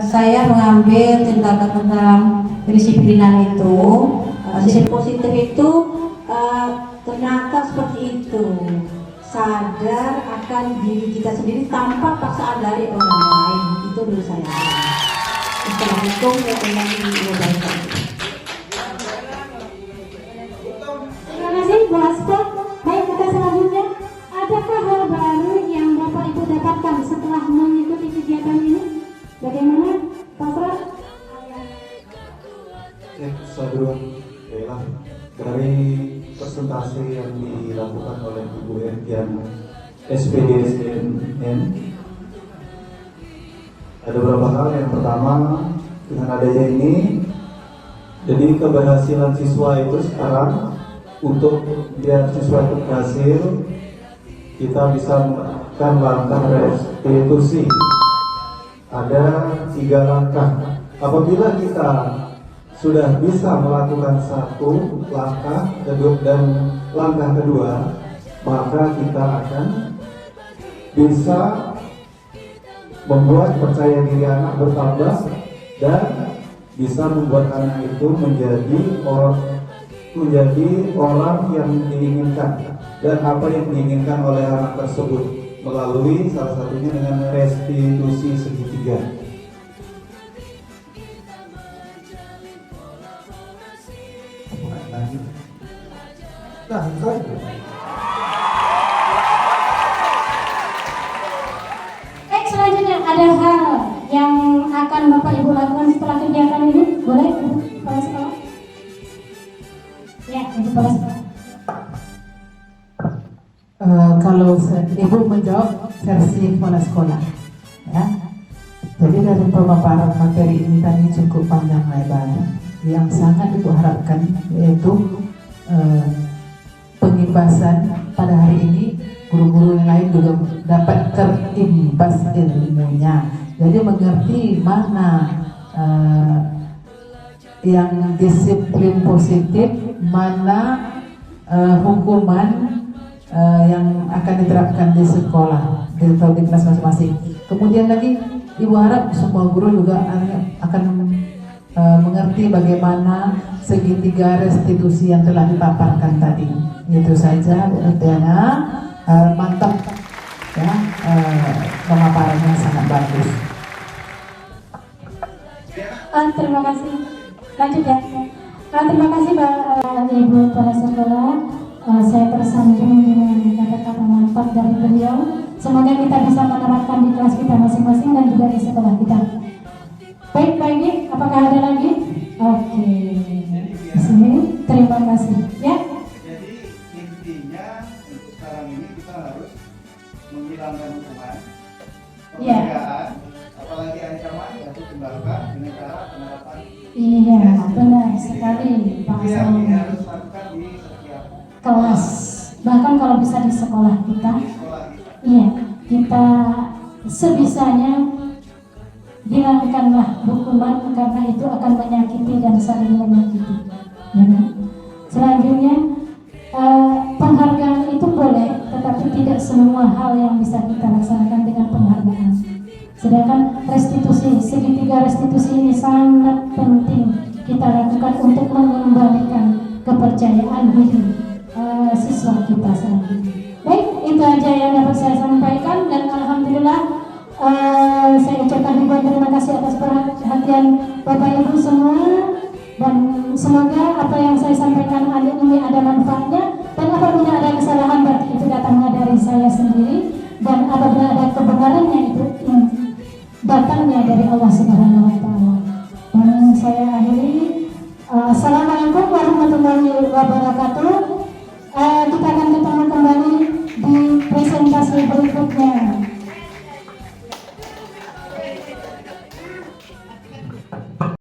saya mengambil tindakan tentang kedisiplinan itu. Sisi positif itu ternyata seperti itu, sadar akan diri kita sendiri tanpa paksaan dari orang lain. Itu menurut saya. Setelah itu saya ingin diubahkan. Terima kasih, Bu Hasto. Baik, kita selanjutnya. Adakah hal baru yang Bapak Ibu dapatkan setelah mengikuti kegiatan ini? Bagaimana, Pak Fran? Baiklah, dari presentasi yang dilakukan oleh Ibu Erkian SPDSNN, ada beberapa hal. Yang pertama, dengan adanya ini, jadi keberhasilan siswa itu sekarang, untuk biar siswa itu berhasil, kita bisa melakukan langkah restitusi. Ada 3 langkah. Apabila kita sudah bisa melakukan 1 langkah dan langkah kedua, maka kita akan bisa membuat percaya diri anak bertambah dan bisa membuat anak itu menjadi orang yang diinginkan, dan apa yang diinginkan oleh anak tersebut. melalui salah satunya dengan restitusi segitiga. Nah, itu aja. Selanjutnya ada hal yang akan Bapak Ibu lakukan setelah kegiatan ini, boleh Ibu Kepala Sekolah? Ya, Ibu Kepala Sekolah. Kalau Ibu menjawab versi kepala sekolah, ya. Jadi dari pemaparan materi ini tadi cukup panjang lebar. Yang sangat Ibu harapkan yaitu pengimbasan pada hari ini, guru-guru yang lain juga dapat terimbas ilmunya. Jadi mengerti mana yang disiplin positif, mana hukuman yang akan diterapkan di sekolah atau di kelas masing-masing. Kemudian lagi Ibu harap semua guru juga akan mengerti bagaimana segitiga restitusi yang telah dipaparkan tadi. Itu saja Bu Diana. Mantap ya, pemaparannya sangat bagus. Terima kasih. Lanjut ya. Terima kasih Ibu Kepala Sekolah. Saya tersanjung dengan kata-kata mantap dari beliau. Semoga kita bisa menerapkan di kelas kita masing-masing dan juga di sekolah kita. Baik, Pak Igi, apakah ada lagi? Oke. Di sini terima kasih. Ya. Jadi intinya sekarang ini kita harus menghilangkan hukuman, pencegahan, apalagi ancaman yaitu tinggalkan dengan cara penerapan. Iya, benar sekali Pak Ini Asal. harus lakukan di setiap Kelas, bahkan kalau bisa di sekolah kita. sekolah kita. Iya, kita sebisanya hilangkanlah hukuman karena itu akan menyakiti dan saling menyakiti. Ya kan? Selanjutnya penghargaan itu boleh, tetapi tidak semua hal yang bisa kita laksanakan dengan penghargaan. Sedangkan restitusi, segitiga restitusi ini sangat penting kita lakukan untuk mengembalikan kepercayaan diri siswa kita selanjutnya. Baik, itu aja yang dapat saya sampaikan dan alhamdulillah saya ucapkan ribuan terima kasih atas perhatian Bapak Ibu semua dan semoga apa yang saya sampaikan hari ini ada manfaatnya dan apabila ada kesalahan berarti itu datangnya dari saya sendiri dan apabila ada kebenarannya itu datangnya dari Allah Subhanahu wa